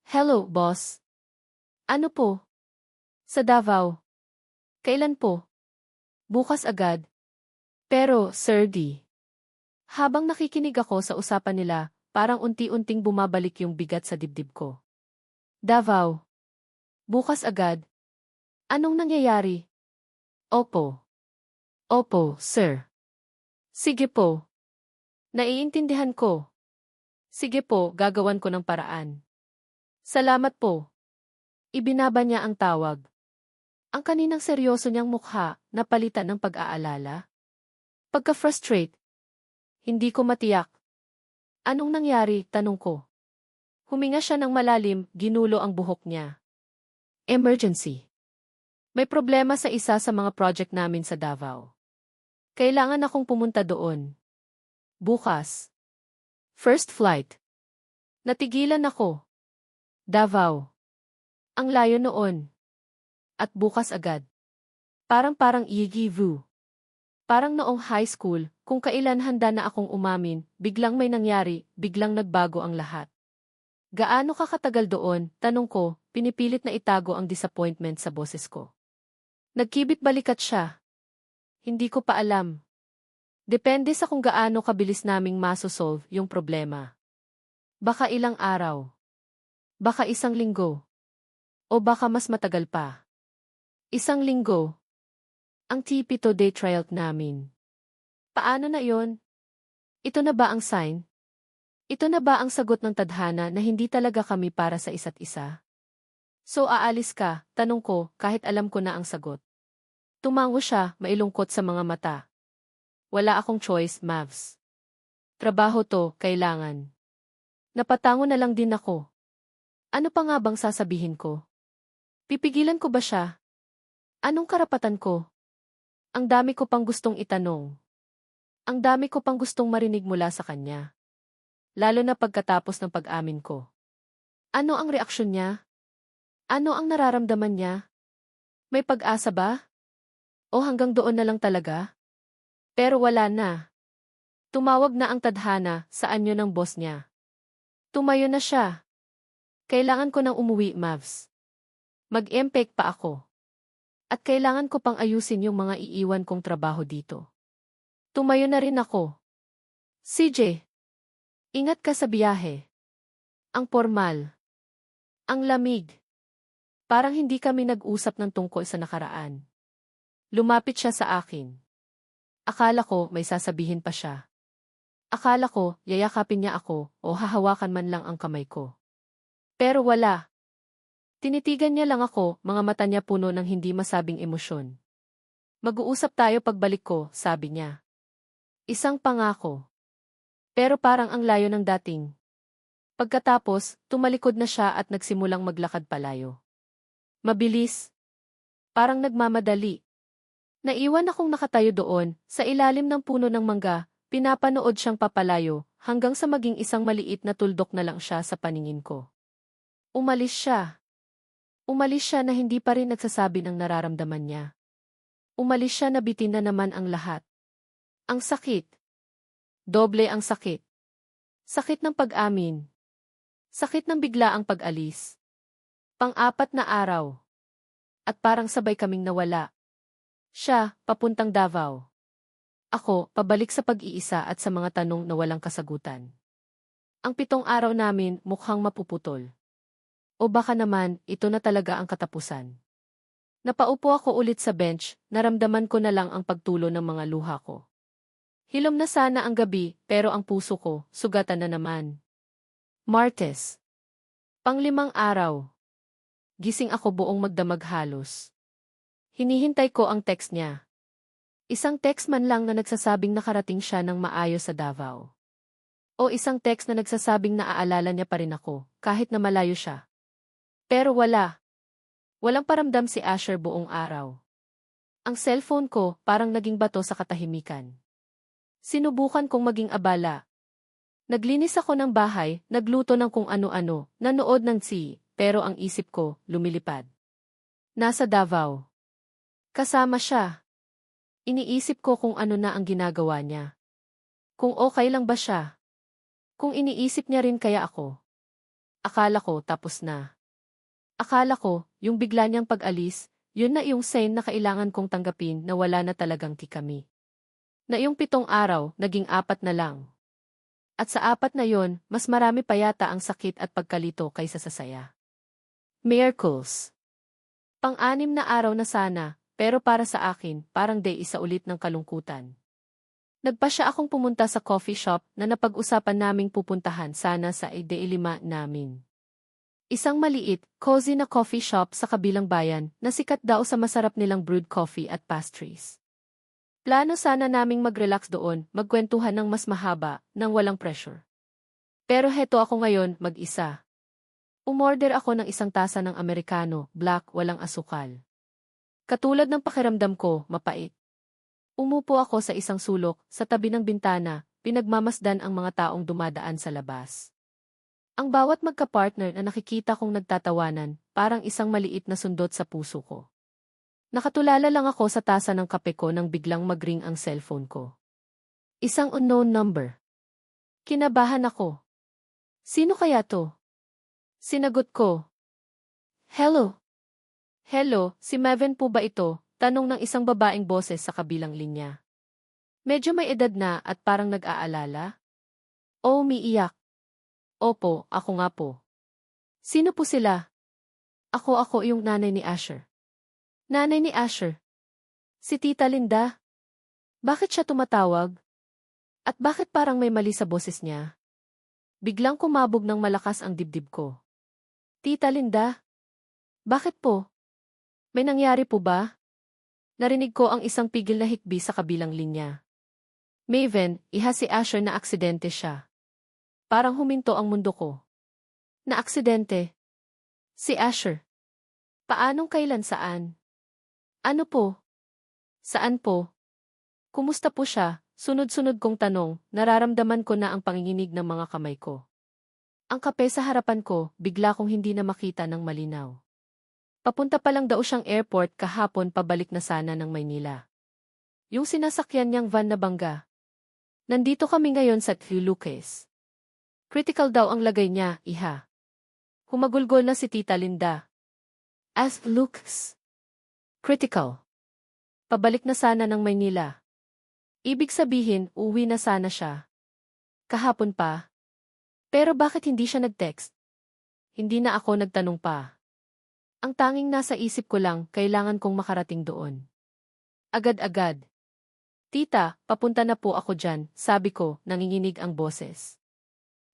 Hello, boss. Ano po? Sa Davao. Kailan po? Bukas agad. Pero, Sir D. Habang nakikinig ako sa usapan nila, parang unti-unting bumabalik yung bigat sa dibdib ko. Davao. Bukas agad. Anong nangyayari? Opo. Opo, sir. Sige po. Naiintindihan ko. Sige po, gagawan ko ng paraan. Salamat po. Ibinaba niya ang tawag. Ang kaninang seryoso niyang mukha, napalitan ng pag-aalala. Pagka-frustrate. Hindi ko matiyak. Anong nangyari, tanong ko. Huminga siya ng malalim, ginulo ang buhok niya. Emergency. May problema sa isa sa mga project namin sa Davao. Kailangan akong pumunta doon. Bukas. First flight. Natigilan ako. Davao. Ang layo noon. At bukas agad. Parang Yigivu. Parang noong high school, kung kailan handa na akong umamin, biglang may nangyari, biglang nagbago ang lahat. Gaano ka katagal doon, tanong ko, pinipilit na itago ang disappointment sa boses ko. Nagkibit balikat siya. Hindi ko pa alam. Depende sa kung gaano kabilis naming masosolve yung problema. Baka ilang araw. Baka isang linggo. O baka mas matagal pa. Isang linggo. Ang tipito day trial namin. Paano na yon? Ito na ba ang sign? Ito na ba ang sagot ng tadhana na hindi talaga kami para sa isa't isa? So aalis ka, tanong ko, kahit alam ko na ang sagot. Tumango siya, mailungkot sa mga mata. Wala akong choice, Mavs. Trabaho to, kailangan. Napatango na lang din ako. Ano pa nga bang sasabihin ko? Pipigilan ko ba siya? Anong karapatan ko? Ang dami ko pang gustong itanong. Ang dami ko pang gustong marinig mula sa kanya. Lalo na pagkatapos ng pag-amin ko. Ano ang reaksyon niya? Ano ang nararamdaman niya? May pag-asa ba? O hanggang doon na lang talaga? Pero wala na. Tumawag na ang tadhana sa anyo ng boss niya. Tumayo na siya. Kailangan ko nang umuwi, Mavs. Mag-empake pa ako. At kailangan ko pang ayusin yung mga iiwan kong trabaho dito. Tumayo na rin ako. CJ, ingat ka sa biyahe. Ang formal. Ang lamig. Parang hindi kami nag-usap ng tungkol sa nakaraan. Lumapit siya sa akin. Akala ko may sasabihin pa siya. Akala ko yayakapin niya ako o hahawakan man lang ang kamay ko. Pero wala. Tinitigan niya lang ako, mga mata niya puno ng hindi masabing emosyon. Mag-uusap tayo pagbalik ko, sabi niya. Isang pangako. Pero parang ang layo ng dating. Pagkatapos, tumalikod na siya at nagsimulang maglakad palayo. Mabilis. Parang nagmamadali. Naiwan akong nakatayo doon, sa ilalim ng puno ng mangga, pinapanood siyang papalayo, hanggang sa maging isang maliit na tuldok na lang siya sa paningin ko. Umalis siya. Umalis siya na hindi pa rin nagsasabi ng nararamdaman niya. Umalis siya na bitin na naman ang lahat. Ang sakit. Doble ang sakit. Sakit ng pag-amin. Sakit ng biglaang pag-alis. Pang-apat na araw. At parang sabay kaming nawala. Siya, papuntang Davao. Ako, pabalik sa pag-iisa at sa mga tanong na walang kasagutan. Ang 7 araw namin mukhang mapuputol. O baka naman, ito na talaga ang katapusan. Napaupo ako ulit sa bench, naramdaman ko na lang ang pagtulo ng mga luha ko. Hilom na sana ang gabi, pero ang puso ko, sugatan na naman. Martes. Pang-5 araw. Gising ako buong magdamag halos. Hinihintay ko ang text niya. Isang text man lang na nagsasabing nakarating siya ng maayos sa Davao. O isang text na nagsasabing naaalala niya pa rin ako, kahit na malayo siya. Pero wala. Walang paramdam si Asher buong araw. Ang cellphone ko parang naging bato sa katahimikan. Sinubukan kong maging abala. Naglinis ako ng bahay, nagluto ng kung ano-ano, nanood ng pero ang isip ko, lumilipad. Nasa Davao. Kasama siya. Iniisip ko kung ano na ang ginagawa niya. Kung okay lang ba siya. Kung iniisip niya rin kaya ako. Akala ko tapos na. Akala ko, yung bigla niyang pag-alis, yun na yung sign na kailangan kong tanggapin na wala na talagang kami. Na yung 7 araw, naging 4 na lang. At sa 4 na yon, mas marami pa yata ang sakit at pagkalito kaysa sa saya. Miracles. Pang-6 na araw na sana, pero para sa akin, parang day isa ulit ng kalungkutan. Nagpasya akong pumunta sa coffee shop na napag-usapan naming pupuntahan sana sa day 5 namin. Isang maliit, cozy na coffee shop sa kabilang bayan na sikat daw sa masarap nilang brewed coffee at pastries. Plano sana naming mag-relax doon, magkwentuhan ng mas mahaba, nang walang pressure. Pero heto ako ngayon, mag-isa. Umorder ako ng 1 tasa ng Americano, black, walang asukal. Katulad ng pakiramdam ko, mapait. Umupo ako sa isang sulok, sa tabi ng bintana, pinagmamasdan ang mga taong dumadaan sa labas. Ang bawat magka-partner na nakikita kong nagtatawanan, parang isang maliit na sundot sa puso ko. Nakatulala lang ako sa tasa ng kape ko nang biglang mag-ring ang cellphone ko. Isang unknown number. Kinabahan ako. Sino kaya to? Sinagot ko. Hello. Hello, si Maven po ba ito? Tanong ng isang babaeng boses sa kabilang linya. Medyo may edad na at parang nag-aalala. O umiiyak. Opo, ako nga po. Sino po sila? Ako yung nanay ni Asher. Nanay ni Asher. Si Tita Linda. Bakit siya tumatawag? At bakit parang may mali sa boses niya? Biglang kumabog ng malakas ang dibdib ko. Tita Linda? Bakit po? May nangyari po ba? Narinig ko ang isang pigil na hikbi sa kabilang linya. Maven, iha si Asher na aksidente siya. Parang huminto ang mundo ko. Na aksidente? Si Asher. Paanong kailan saan? Ano po? Saan po? Kumusta po siya? Sunod-sunod kong tanong, nararamdaman ko na ang panginginig ng mga kamay ko. Ang kape sa harapan ko, bigla kong hindi na makita ng malinaw. Papunta pa lang daw siyang airport kahapon pabalik na sana ng Maynila. Yung sinasakyan niyang van na bangga. Nandito kami ngayon sa Lucas. Critical daw ang lagay niya, iha. Humagulgol na si Tita Linda. As Lucas. Critical. Pabalik na sana ng Maynila. Ibig sabihin, uwi na sana siya. Kahapon pa. Pero bakit hindi siya nag-text? Hindi na ako nagtanong pa. Ang tanging nasa isip ko lang, kailangan kong makarating doon. Agad-agad. Tita, papunta na po ako dyan, sabi ko, nanginginig ang boses.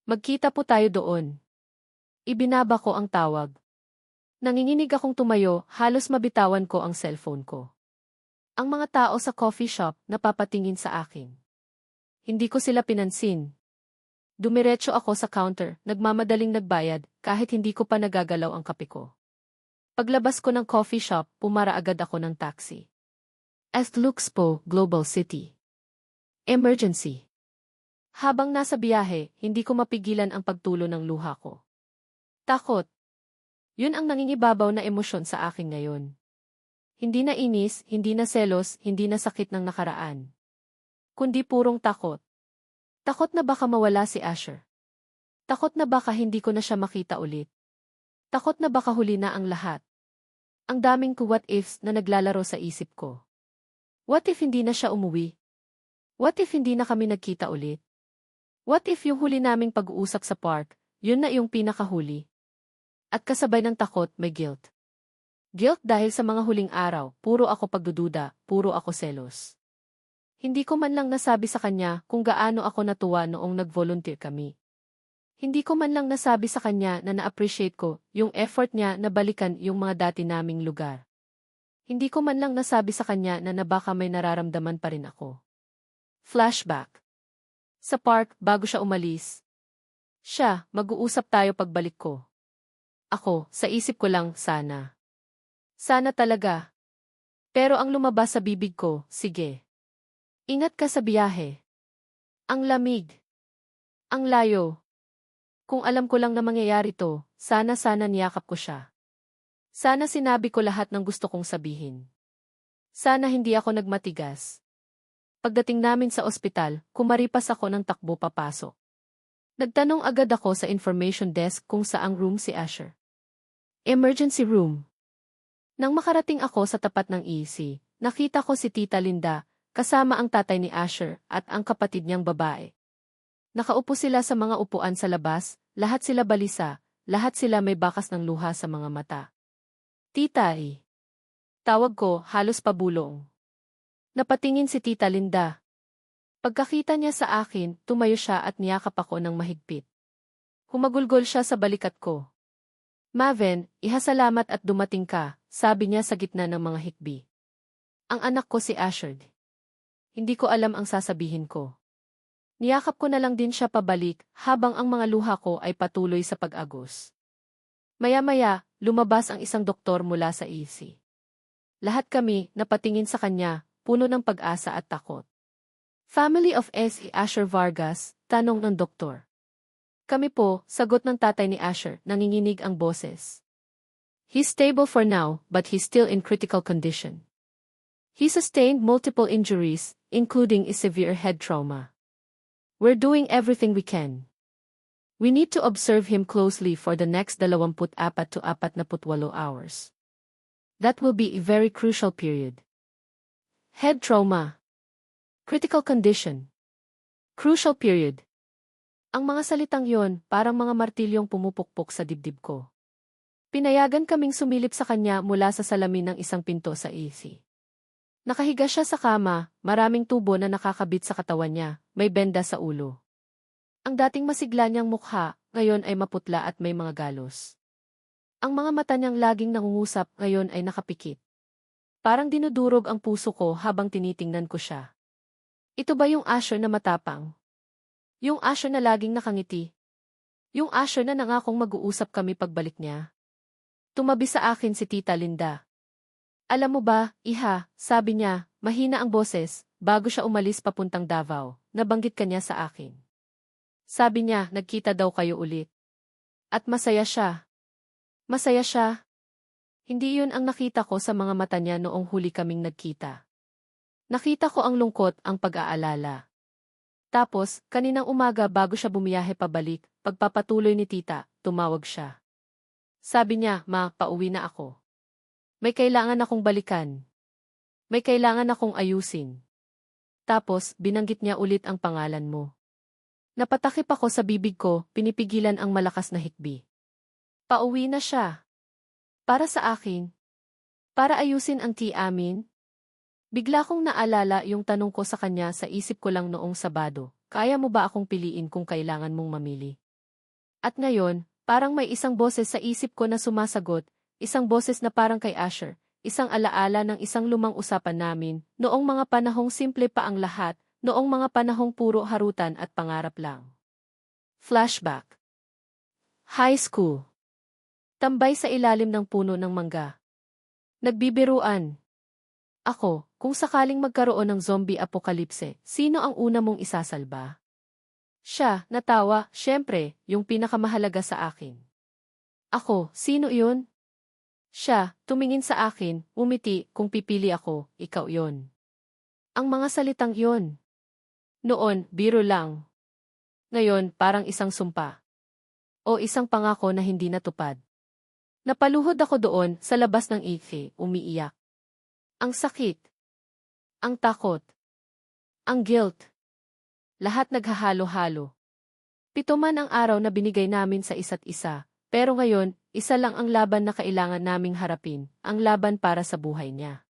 Magkita po tayo doon. Ibinaba ko ang tawag. Nanginginig akong tumayo, halos mabitawan ko ang cellphone ko. Ang mga tao sa coffee shop napapatingin sa akin. Hindi ko sila pinansin. Dumiretso ako sa counter, nagmamadaling nagbayad, kahit hindi ko pa nagagalaw ang kape ko. Paglabas ko ng coffee shop, pumara agad ako ng taxi. Luxpo, Global City. Emergency. Habang nasa biyahe, hindi ko mapigilan ang pagtulo ng luha ko. Takot. Yun ang nangingibabaw na emosyon sa akin ngayon. Hindi na inis, hindi na selos, hindi na sakit ng nakaraan. Kundi purong takot. Takot na baka mawala si Asher. Takot na baka hindi ko na siya makita ulit. Takot na baka huli na ang lahat. Ang daming what ifs na naglalaro sa isip ko. What if hindi na siya umuwi? What if hindi na kami nagkita ulit? What if yung huli naming pag-uusap sa park, yun na yung pinakahuli? At kasabay ng takot, may guilt. Guilt dahil sa mga huling araw, puro ako pagdududa, puro ako selos. Hindi ko man lang nasabi sa kanya kung gaano ako natuwa noong nag-volunteer kami. Hindi ko man lang nasabi sa kanya na na-appreciate ko yung effort niya na balikan yung mga dati naming lugar. Hindi ko man lang nasabi sa kanya na baka may nararamdaman pa rin ako. Flashback. Sa park, bago siya umalis. Siya, mag-uusap tayo pagbalik ko. Ako, sa isip ko lang, sana. Sana talaga. Pero ang lumabas sa bibig ko, sige. Ingat ka sa biyahe. Ang lamig. Ang layo. Kung alam ko lang na mangyayari to, sana niyakap ko siya. Sana sinabi ko lahat ng gusto kong sabihin. Sana hindi ako nagmatigas. Pagdating namin sa ospital, kumaripas ako ng takbo papasok. Nagtanong agad ako sa information desk kung saang room si Asher. Emergency room. Nang makarating ako sa tapat ng EC, nakita ko si Tita Linda, kasama ang tatay ni Asher at ang kapatid niyang babae. Nakaupo sila sa mga upuan sa labas, lahat sila balisa, lahat sila may bakas ng luha sa mga mata. Tita eh. Tawag ko, halos pabulong. Napatingin si Tita Linda. Pagkakita niya sa akin, tumayo siya at niyakap ako ng mahigpit. Humagulgol siya sa balikat ko. Maven, ihasalamat at dumating ka, sabi niya sa gitna ng mga hikbi. Ang anak ko si Asher. Hindi ko alam ang sasabihin ko. Niyakap ko na lang din siya pabalik habang ang mga luha ko ay patuloy sa pag-agos. Maya-maya, lumabas ang isang doktor mula sa EC. Lahat kami napatingin sa kanya, puno ng pag-asa at takot. Family of S. Asher Vargas, tanong ng doktor. Kami po, sagot ng tatay ni Asher, nanginginig ang boses. He's stable for now, but he's still in critical condition. He sustained multiple injuries, including a severe head trauma. We're doing everything we can. We need to observe him closely for the next 24 to 48 hours. That will be a very crucial period. Head trauma. Critical condition. Crucial period. Ang mga salitang yon, parang mga martilyong pumupukpok sa dibdib ko. Pinayagan kaming sumilip sa kanya mula sa salamin ng isang pinto sa EC. Nakahiga siya sa kama, maraming tubo na nakakabit sa katawan niya, may benda sa ulo. Ang dating masigla niyang mukha, ngayon ay maputla at may mga galos. Ang mga mata niyang laging nangungusap, ngayon ay nakapikit. Parang dinudurog ang puso ko habang tinitingnan ko siya. Ito ba yung Asher na matapang? Yung Asher na laging nakangiti? Yung Asher na nangakong mag-uusap kami pagbalik niya? Tumabi sa akin si Tita Linda. Alam mo ba, iha, sabi niya, mahina ang boses, bago siya umalis papuntang Davao, nabanggit kanya sa akin. Sabi niya, nagkita daw kayo ulit. At masaya siya. Masaya siya. Hindi yun ang nakita ko sa mga mata niya noong huli kaming nagkita. Nakita ko ang lungkot, ang pag-aalala. Tapos, kaninang umaga bago siya bumiyahe pabalik, pagpapatuloy ni tita, tumawag siya. Sabi niya, "Ma, pauwi na ako. May kailangan akong balikan. May kailangan akong ayusin." Tapos, binanggit niya ulit ang pangalan mo. Napatakip ako sa bibig ko, pinipigilan ang malakas na hikbi. Pauwi na siya. Para sa akin. Para ayusin ang amin. Bigla kong naalala yung tanong ko sa kanya sa isip ko lang noong Sabado, kaya mo ba akong piliin kung kailangan mong mamili? At ngayon, parang may isang boses sa isip ko na sumasagot, isang boses na parang kay Asher, isang alaala ng isang lumang usapan namin, noong mga panahong simple pa ang lahat, noong mga panahong puro harutan at pangarap lang. Flashback. High school. Tambay sa ilalim ng puno ng mangga. Nagbibiruan. Ako, kung sakaling magkaroon ng zombie apokalipse, sino ang una mong isasalba? Siya, natawa, syempre, yung pinakamahalaga sa akin. Ako, sino yun? Siya, tumingin sa akin, umiti, kung pipili ako, ikaw yon. Ang mga salitang yon. Noon, biro lang. Ngayon, parang isang sumpa. O isang pangako na hindi natupad. Napaluhod ako doon, sa labas ng ife, umiiyak. Ang sakit. Ang takot. Ang guilt. Lahat naghahalo-halo. 7 man ang araw na binigay namin sa isa't isa, pero ngayon, isa lang ang laban na kailangan naming harapin, ang laban para sa buhay niya.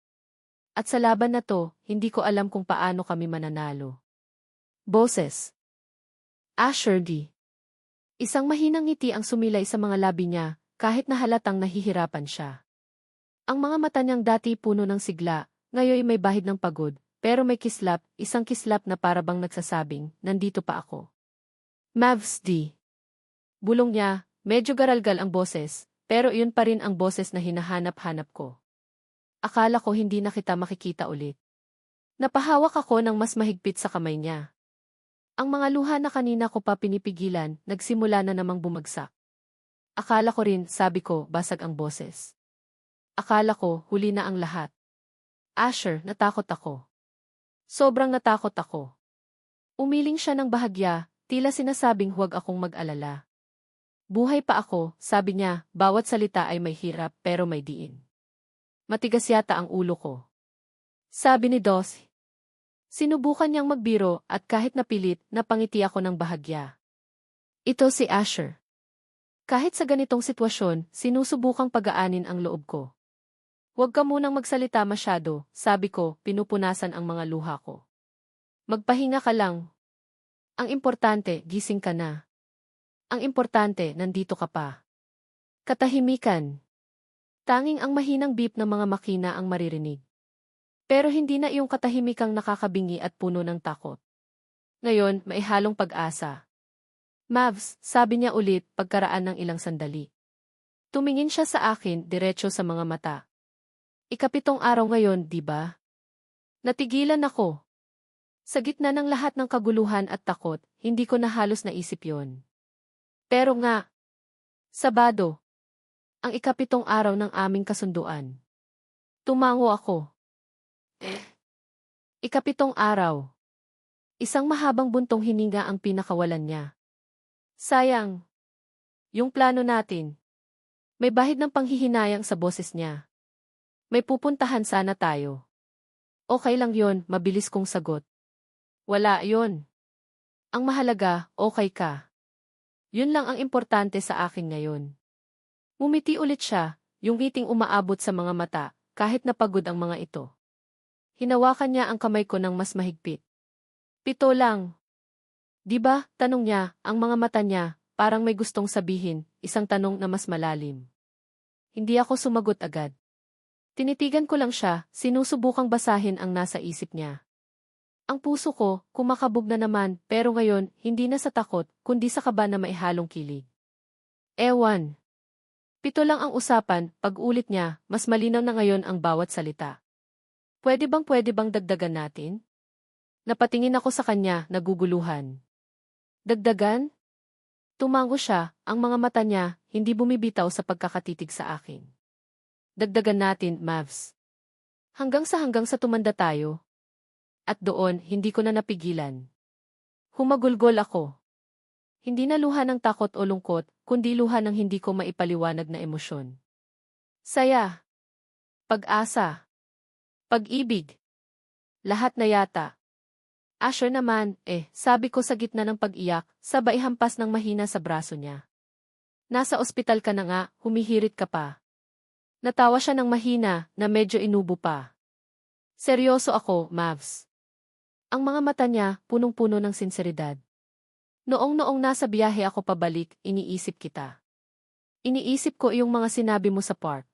At sa laban na to, hindi ko alam kung paano kami mananalo. Boses. Asher D. Isang mahinang ngiti ang sumilay sa mga labi niya, kahit na halatang nahihirapan siya. Ang mga mata niyang dati puno ng sigla, ngayon may bahid ng pagod, pero may kislap, isang kislap na parabang nagsasabing, nandito pa ako. Mavs D. Bulong niya, medyo garalgal ang boses, pero iyon pa rin ang boses na hinahanap-hanap ko. Akala ko hindi na kita makikita ulit. Napahawak ako ng mas mahigpit sa kamay niya. Ang mga luha na kanina ko pa pinipigilan, nagsimula na namang bumagsak. Akala ko rin, sabi ko, basag ang boses. Akala ko, huli na ang lahat. Asher, natakot ako. Sobrang natakot ako. Umiling siya ng bahagya, tila sinasabing huwag akong mag-alala. Buhay pa ako, sabi niya, bawat salita ay may hirap pero may diin. Matigas yata ang ulo ko. Sabi ni Dos. Sinubukan niyang magbiro at kahit napilit, napangiti ako ng bahagya. Ito si Asher. Kahit sa ganitong sitwasyon, sinusubukang pagaanin ang loob ko. Huwag ka munang magsalita masyado, sabi ko, pinupunasan ang mga luha ko. Magpahinga ka lang. Ang importante, gising ka na. Ang importante, nandito ka pa. Katahimikan. Tanging ang mahinang beep ng mga makina ang maririnig. Pero hindi na iyong katahimikang nakakabingi at puno ng takot. Ngayon, may halong pag-asa. Mavs, sabi niya ulit pagkaraan ng ilang sandali. Tumingin siya sa akin, diretso sa mga mata. 7 araw ngayon, di ba? Natigilan ako. Sa gitna ng lahat ng kaguluhan at takot, hindi ko na halos naisip yon. Pero nga, Sabado, ang 7 araw ng aming kasunduan. Tumango ako. 7 araw. Isang mahabang buntong hininga ang pinakawalan niya. Sayang. Yung plano natin. May bahid ng panghihinayang sa boses niya. May pupuntahan sana tayo. Okay lang yon, mabilis kong sagot. Wala yon. Ang mahalaga, okay ka. Yun lang ang importante sa akin ngayon. Mumiti ulit siya, yung ngiting umaabot sa mga mata, kahit napagod ang mga ito. Hinawakan niya ang kamay ko ng mas mahigpit. 7 lang. Di ba, tanong niya, ang mga mata niya, parang may gustong sabihin, isang tanong na mas malalim. Hindi ako sumagot agad. Tinitigan ko lang siya, sinusubukang basahin ang nasa isip niya. Ang puso ko, kumakabog na naman, pero ngayon, hindi na sa takot, kundi sa kaba na maihalong kilig. Ewan. 7 lang ang usapan, pag-ulit niya, mas malinaw na ngayon ang bawat salita. Pwede bang dagdagan natin? Napatingin ako sa kanya, naguguluhan. Dagdagan? Tumango siya, ang mga mata niya, hindi bumibitaw sa pagkakatitig sa akin. Dagdagan natin, Mavs. Hanggang sa tumanda tayo. At doon, hindi ko na napigilan. Humagulgol ako. Hindi na luha ng takot o lungkot, kundi luha ng hindi ko maipaliwanag na emosyon. Saya. Pag-asa. Pag-ibig. Lahat na yata. Asher naman, sabi ko sa gitna ng pag-iyak, sabay hampas ng mahina sa braso niya. Nasa ospital ka na nga, humihirit ka pa. Natawa siya ng mahina, na medyo inubo pa. Seryoso ako, Mavs. Ang mga mata niya, punong-puno ng sinseridad. Noong nasa biyahe ako pabalik, iniisip kita. Iniisip ko yung mga sinabi mo sa park.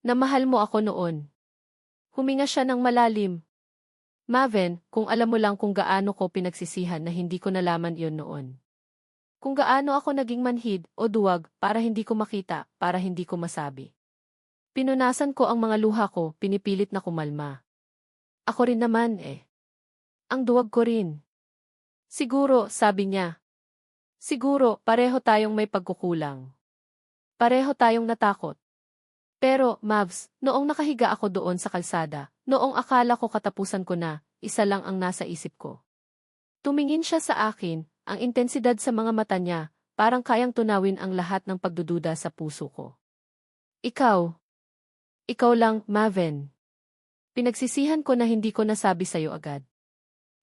Na mahal mo ako noon. Huminga siya ng malalim. Maven, kung alam mo lang kung gaano ko pinagsisihan na hindi ko nalaman iyon noon. Kung gaano ako naging manhid o duwag para hindi ko makita, para hindi ko masabi. Pinunasan ko ang mga luha ko, pinipilit na kumalma. Ako rin naman Ang duwag ko rin. Siguro, sabi niya. Siguro, pareho tayong may pagkukulang. Pareho tayong natakot. Pero, Mavs, noong nakahiga ako doon sa kalsada, noong akala ko katapusan ko na, isa lang ang nasa isip ko. Tumingin siya sa akin, ang intensidad sa mga mata niya, parang kayang tunawin ang lahat ng pagdududa sa puso ko. Ikaw. Ikaw lang, Maven. Pinagsisihan ko na hindi ko nasabi sa'yo agad.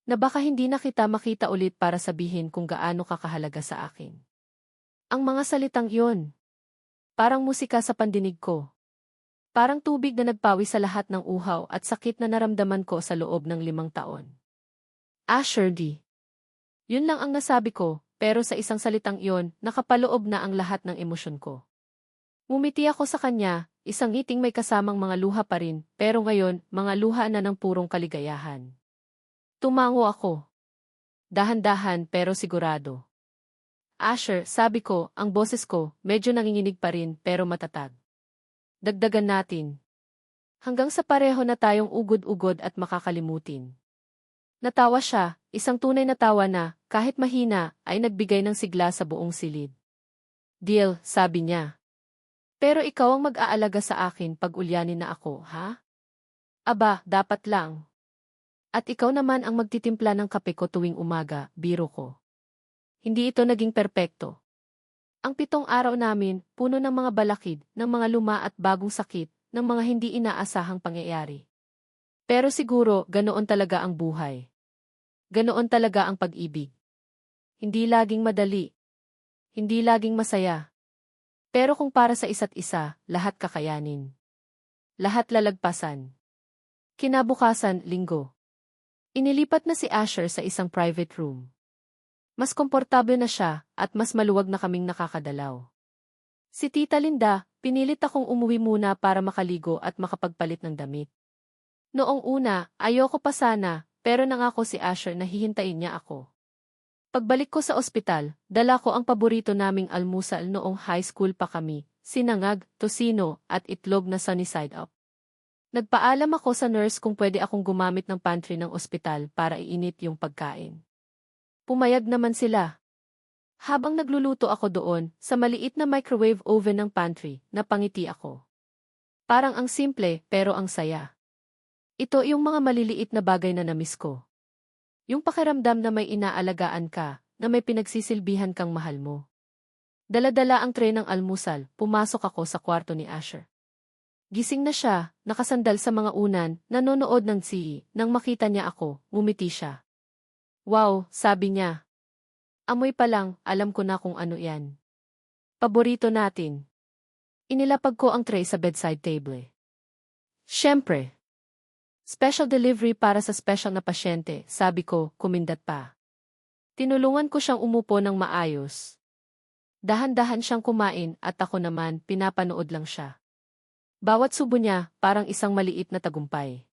Na baka hindi na kita makita ulit para sabihin kung gaano kakahalaga sa akin. Ang mga salitang iyon. Parang musika sa pandinig ko. Parang tubig na nagpawi sa lahat ng uhaw at sakit na naramdaman ko sa loob ng 5 taon. Asher D. Yun lang ang nasabi ko, pero sa isang salitang iyon, nakapaloob na ang lahat ng emosyon ko. Ngumiti ako sa kanya, isang ngiting may kasamang mga luha pa rin, pero ngayon, mga luha na ng purong kaligayahan. Tumango ako. Dahan-dahan pero sigurado. Asher, sabi ko, ang boses ko, medyo nanginginig pa rin pero matatag. Dagdagan natin. Hanggang sa pareho na tayong ugod-ugod at makakalimutin. Natawa siya, isang tunay na tawa na, kahit mahina, ay nagbigay ng sigla sa buong silid. Deal, sabi niya. Pero ikaw ang mag-aalaga sa akin pag ulyanin na ako, ha? Aba, dapat lang. At ikaw naman ang magtitimpla ng kape ko tuwing umaga, biro ko. Hindi ito naging perpekto. Ang 7 araw namin, puno ng mga balakid, ng mga luma at bagong sakit, ng mga hindi inaasahang pangyayari. Pero siguro, ganoon talaga ang buhay. Ganoon talaga ang pag-ibig. Hindi laging madali. Hindi laging masaya. Pero kung para sa isa't isa, lahat kakayanin. Lahat lalagpasan. Kinabukasan, Linggo. Inilipat na si Asher sa isang private room. Mas komportable na siya, at mas maluwag na kaming nakakadalaw. Si Tita Linda, pinilit akong umuwi muna para makaligo at makapagpalit ng damit. Noong una, ayoko pa sana, pero nangako si Asher na hihintayin niya ako. Pagbalik ko sa ospital, dala ko ang paborito naming almusal noong high school pa kami, sinangag, tosino, at itlog na sunny side up. Nagpaalam ako sa nurse kung pwede akong gumamit ng pantry ng ospital para iinit yung pagkain. Pumayag naman sila. Habang nagluluto ako doon, sa maliit na microwave oven ng pantry, napangiti ako. Parang ang simple, pero ang saya. Ito yung mga maliliit na bagay na namiss ko. Yung pakiramdam na may inaalagaan ka, na may pinagsisilbihan kang mahal mo. Dala-dala ang tray ng almusal, pumasok ako sa kwarto ni Asher. Gising na siya, nakasandal sa mga unan, nanonood ng TV, nang makita niya ako, ngumiti siya. Wow, sabi niya. Amoy pa lang, alam ko na kung ano yan. Paborito natin. Inilapag ko ang tray sa bedside table. Siyempre. Special delivery para sa special na pasyente, sabi ko, kumindat pa. Tinulungan ko siyang umupo ng maayos. Dahan-dahan siyang kumain at ako naman, pinapanood lang siya. Bawat subo niya, parang isang maliit na tagumpay.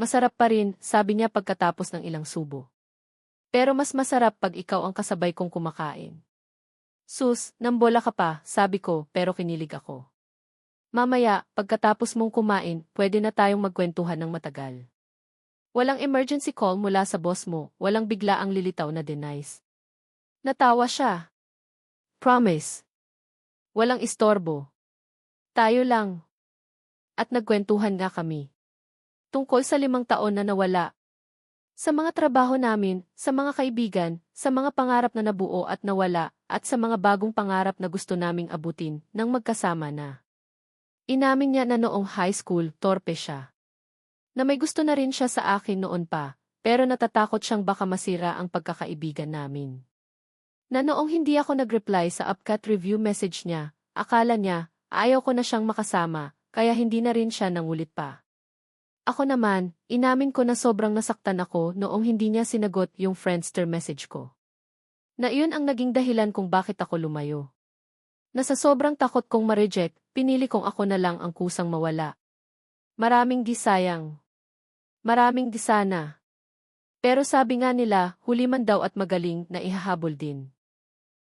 Masarap pa rin, sabi niya pagkatapos ng ilang subo. Pero mas masarap pag ikaw ang kasabay kong kumakain. Sus, nambola ka pa, sabi ko, pero kinilig ako. Mamaya, pagkatapos mong kumain, pwede na tayong magkwentuhan ng matagal. Walang emergency call mula sa boss mo, walang bigla ang lilitaw na denies. Natawa siya. Promise. Walang istorbo. Tayo lang. At nagkwentuhan nga kami. Tungkol sa 5 taon na nawala. Sa mga trabaho namin, sa mga kaibigan, sa mga pangarap na nabuo at nawala, at sa mga bagong pangarap na gusto naming abutin nang magkasama na. Inamin niya na noong high school, torpe siya. Na may gusto na rin siya sa akin noon pa, pero natatakot siyang baka masira ang pagkakaibigan namin. Na noong hindi ako nag-reply sa Upcut review message niya, akala niya, ayaw ko na siyang makasama, kaya hindi na rin siya nangulit pa. Ako naman, inamin ko na sobrang nasaktan ako noong hindi niya sinagot yung Friendster message ko. Na iyon ang naging dahilan kung bakit ako lumayo. Na sa sobrang takot kong ma-reject, pinili kong ako na lang ang kusang mawala. Maraming di sayang. Maraming di sana. Pero sabi nga nila, huli man daw at magaling na ihahabol din.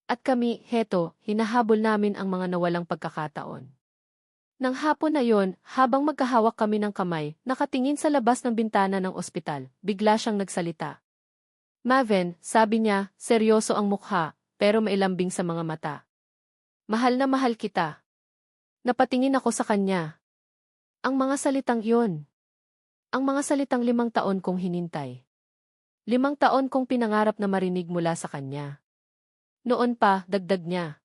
At kami, heto, hinahabol namin ang mga nawalang pagkakataon. Nang hapon na yon, habang magkahawak kami ng kamay, nakatingin sa labas ng bintana ng ospital, bigla siyang nagsalita. Maven, sabi niya, seryoso ang mukha, pero mailambing sa mga mata. Mahal na mahal kita. Napatingin ako sa kanya. Ang mga salitang yon. Ang mga salitang 5 taon kong hinintay. 5 taon kong pinangarap na marinig mula sa kanya. Noon pa, dagdag niya.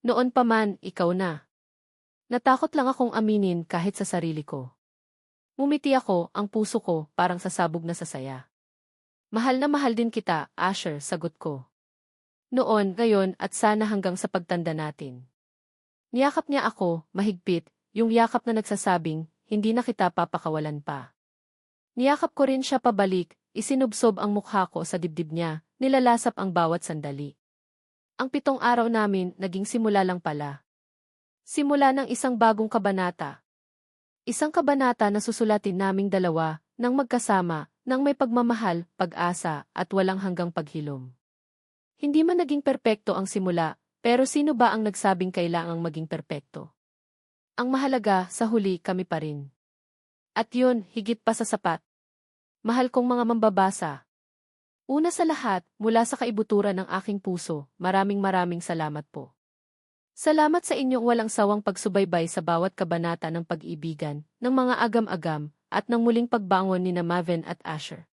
Noon pa man, ikaw na. Natakot lang akong aminin kahit sa sarili ko. Ngumiti ako, ang puso ko, parang sasabog na sa saya. Mahal na mahal din kita, Asher, sagot ko. Noon, ngayon, at sana hanggang sa pagtanda natin. Niyakap niya ako, mahigpit, yung yakap na nagsasabing, hindi na kita papakawalan pa. Niyakap ko rin siya pabalik, isinubsob ang mukha ko sa dibdib niya, nilalasap ang bawat sandali. Ang 7 araw namin, naging simula lang pala. Simula ng isang bagong kabanata. Isang kabanata na susulatin naming dalawa, nang magkasama, nang may pagmamahal, pag-asa, at walang hanggang paghilom. Hindi man naging perpekto ang simula, pero sino ba ang nagsabing kailangang maging perpekto? Ang mahalaga, sa huli kami pa rin. At yun, higit pa sa sapat. Mahal kong mga mambabasa. Una sa lahat, mula sa kaibuturan ng aking puso, maraming salamat po. Salamat sa inyong walang sawang pagsubaybay sa bawat kabanata ng pag-ibigan, ng mga agam-agam, at ng muling pagbangon ni Maven at Asher.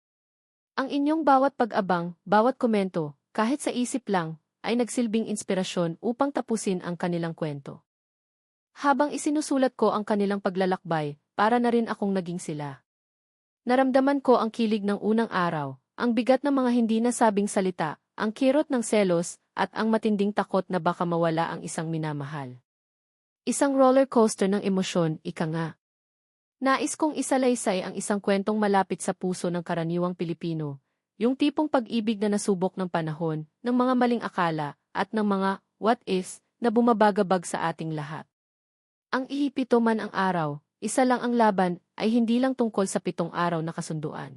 Ang inyong bawat pag-abang, bawat komento, kahit sa isip lang, ay nagsilbing inspirasyon upang tapusin ang kanilang kwento. Habang isinusulat ko ang kanilang paglalakbay, para na rin akong naging sila. Naramdaman ko ang kilig ng unang araw, ang bigat ng mga hindi nasabing salita, ang kirot ng selos, at ang matinding takot na baka mawala ang isang minamahal. Isang roller coaster ng emosyon, ika nga. Nais kong isalaysay ang isang kwentong malapit sa puso ng karaniwang Pilipino, yung tipong pag-ibig na nasubok ng panahon, ng mga maling akala, at ng mga what ifs na bumabagabag sa ating lahat. Ang ihipito man ang araw, isa lang ang laban, ay hindi lang tungkol sa 7 araw na kasunduan.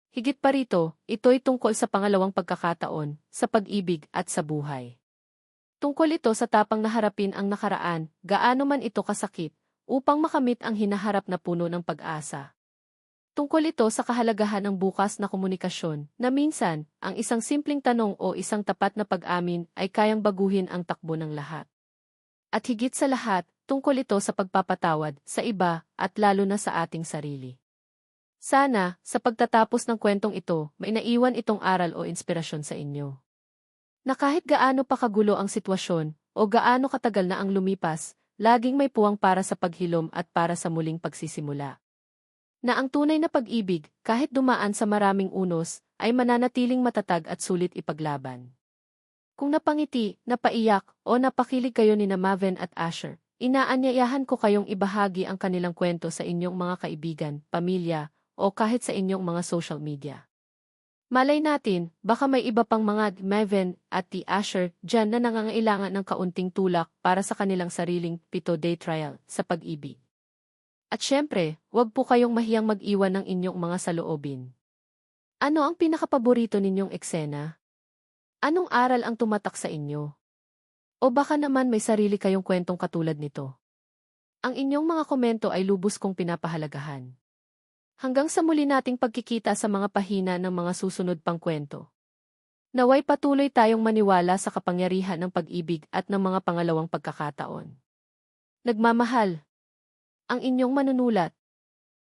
Higit pa rito, ito'y tungkol sa pangalawang pagkakataon, sa pag-ibig at sa buhay. Tungkol ito sa tapang na harapin ang nakaraan, gaano man ito kasakit, upang makamit ang hinaharap na puno ng pag-asa. Tungkol ito sa kahalagahan ng bukas na komunikasyon, na minsan, ang isang simpleng tanong o isang tapat na pag-amin ay kayang baguhin ang takbo ng lahat. At higit sa lahat, tungkol ito sa pagpapatawad sa iba at lalo na sa ating sarili. Sana, sa pagtatapos ng kwentong ito, may naiwan itong aral o inspirasyon sa inyo. Na kahit gaano pa kagulo ang sitwasyon, o gaano katagal na ang lumipas, laging may puwang para sa paghilom at para sa muling pagsisimula. Na ang tunay na pag-ibig, kahit dumaan sa maraming unos, ay mananatiling matatag at sulit ipaglaban. Kung napangiti, napaiyak, o napakilig kayo ni Maven at Asher, inaanyayahan ko kayong ibahagi ang kanilang kwento sa inyong mga kaibigan, pamilya, o kahit sa inyong mga social media. Malay natin, baka may iba pang mga Maven at T. Asher dyan na nangangailangan ng kaunting tulak para sa kanilang sariling 7-day trial sa pag-ibig. At syempre, huwag po kayong mahiyang mag-iwan ng inyong mga saloobin. Ano ang pinakapaborito ninyong eksena? Anong aral ang tumatak sa inyo? O baka naman may sarili kayong kwentong katulad nito? Ang inyong mga komento ay lubos kong pinapahalagahan. Hanggang sa muli nating pagkikita sa mga pahina ng mga susunod pang kwento. Naway patuloy tayong maniwala sa kapangyarihan ng pag-ibig at ng mga pangalawang pagkakataon. Nagmamahal. Ang inyong manunulat.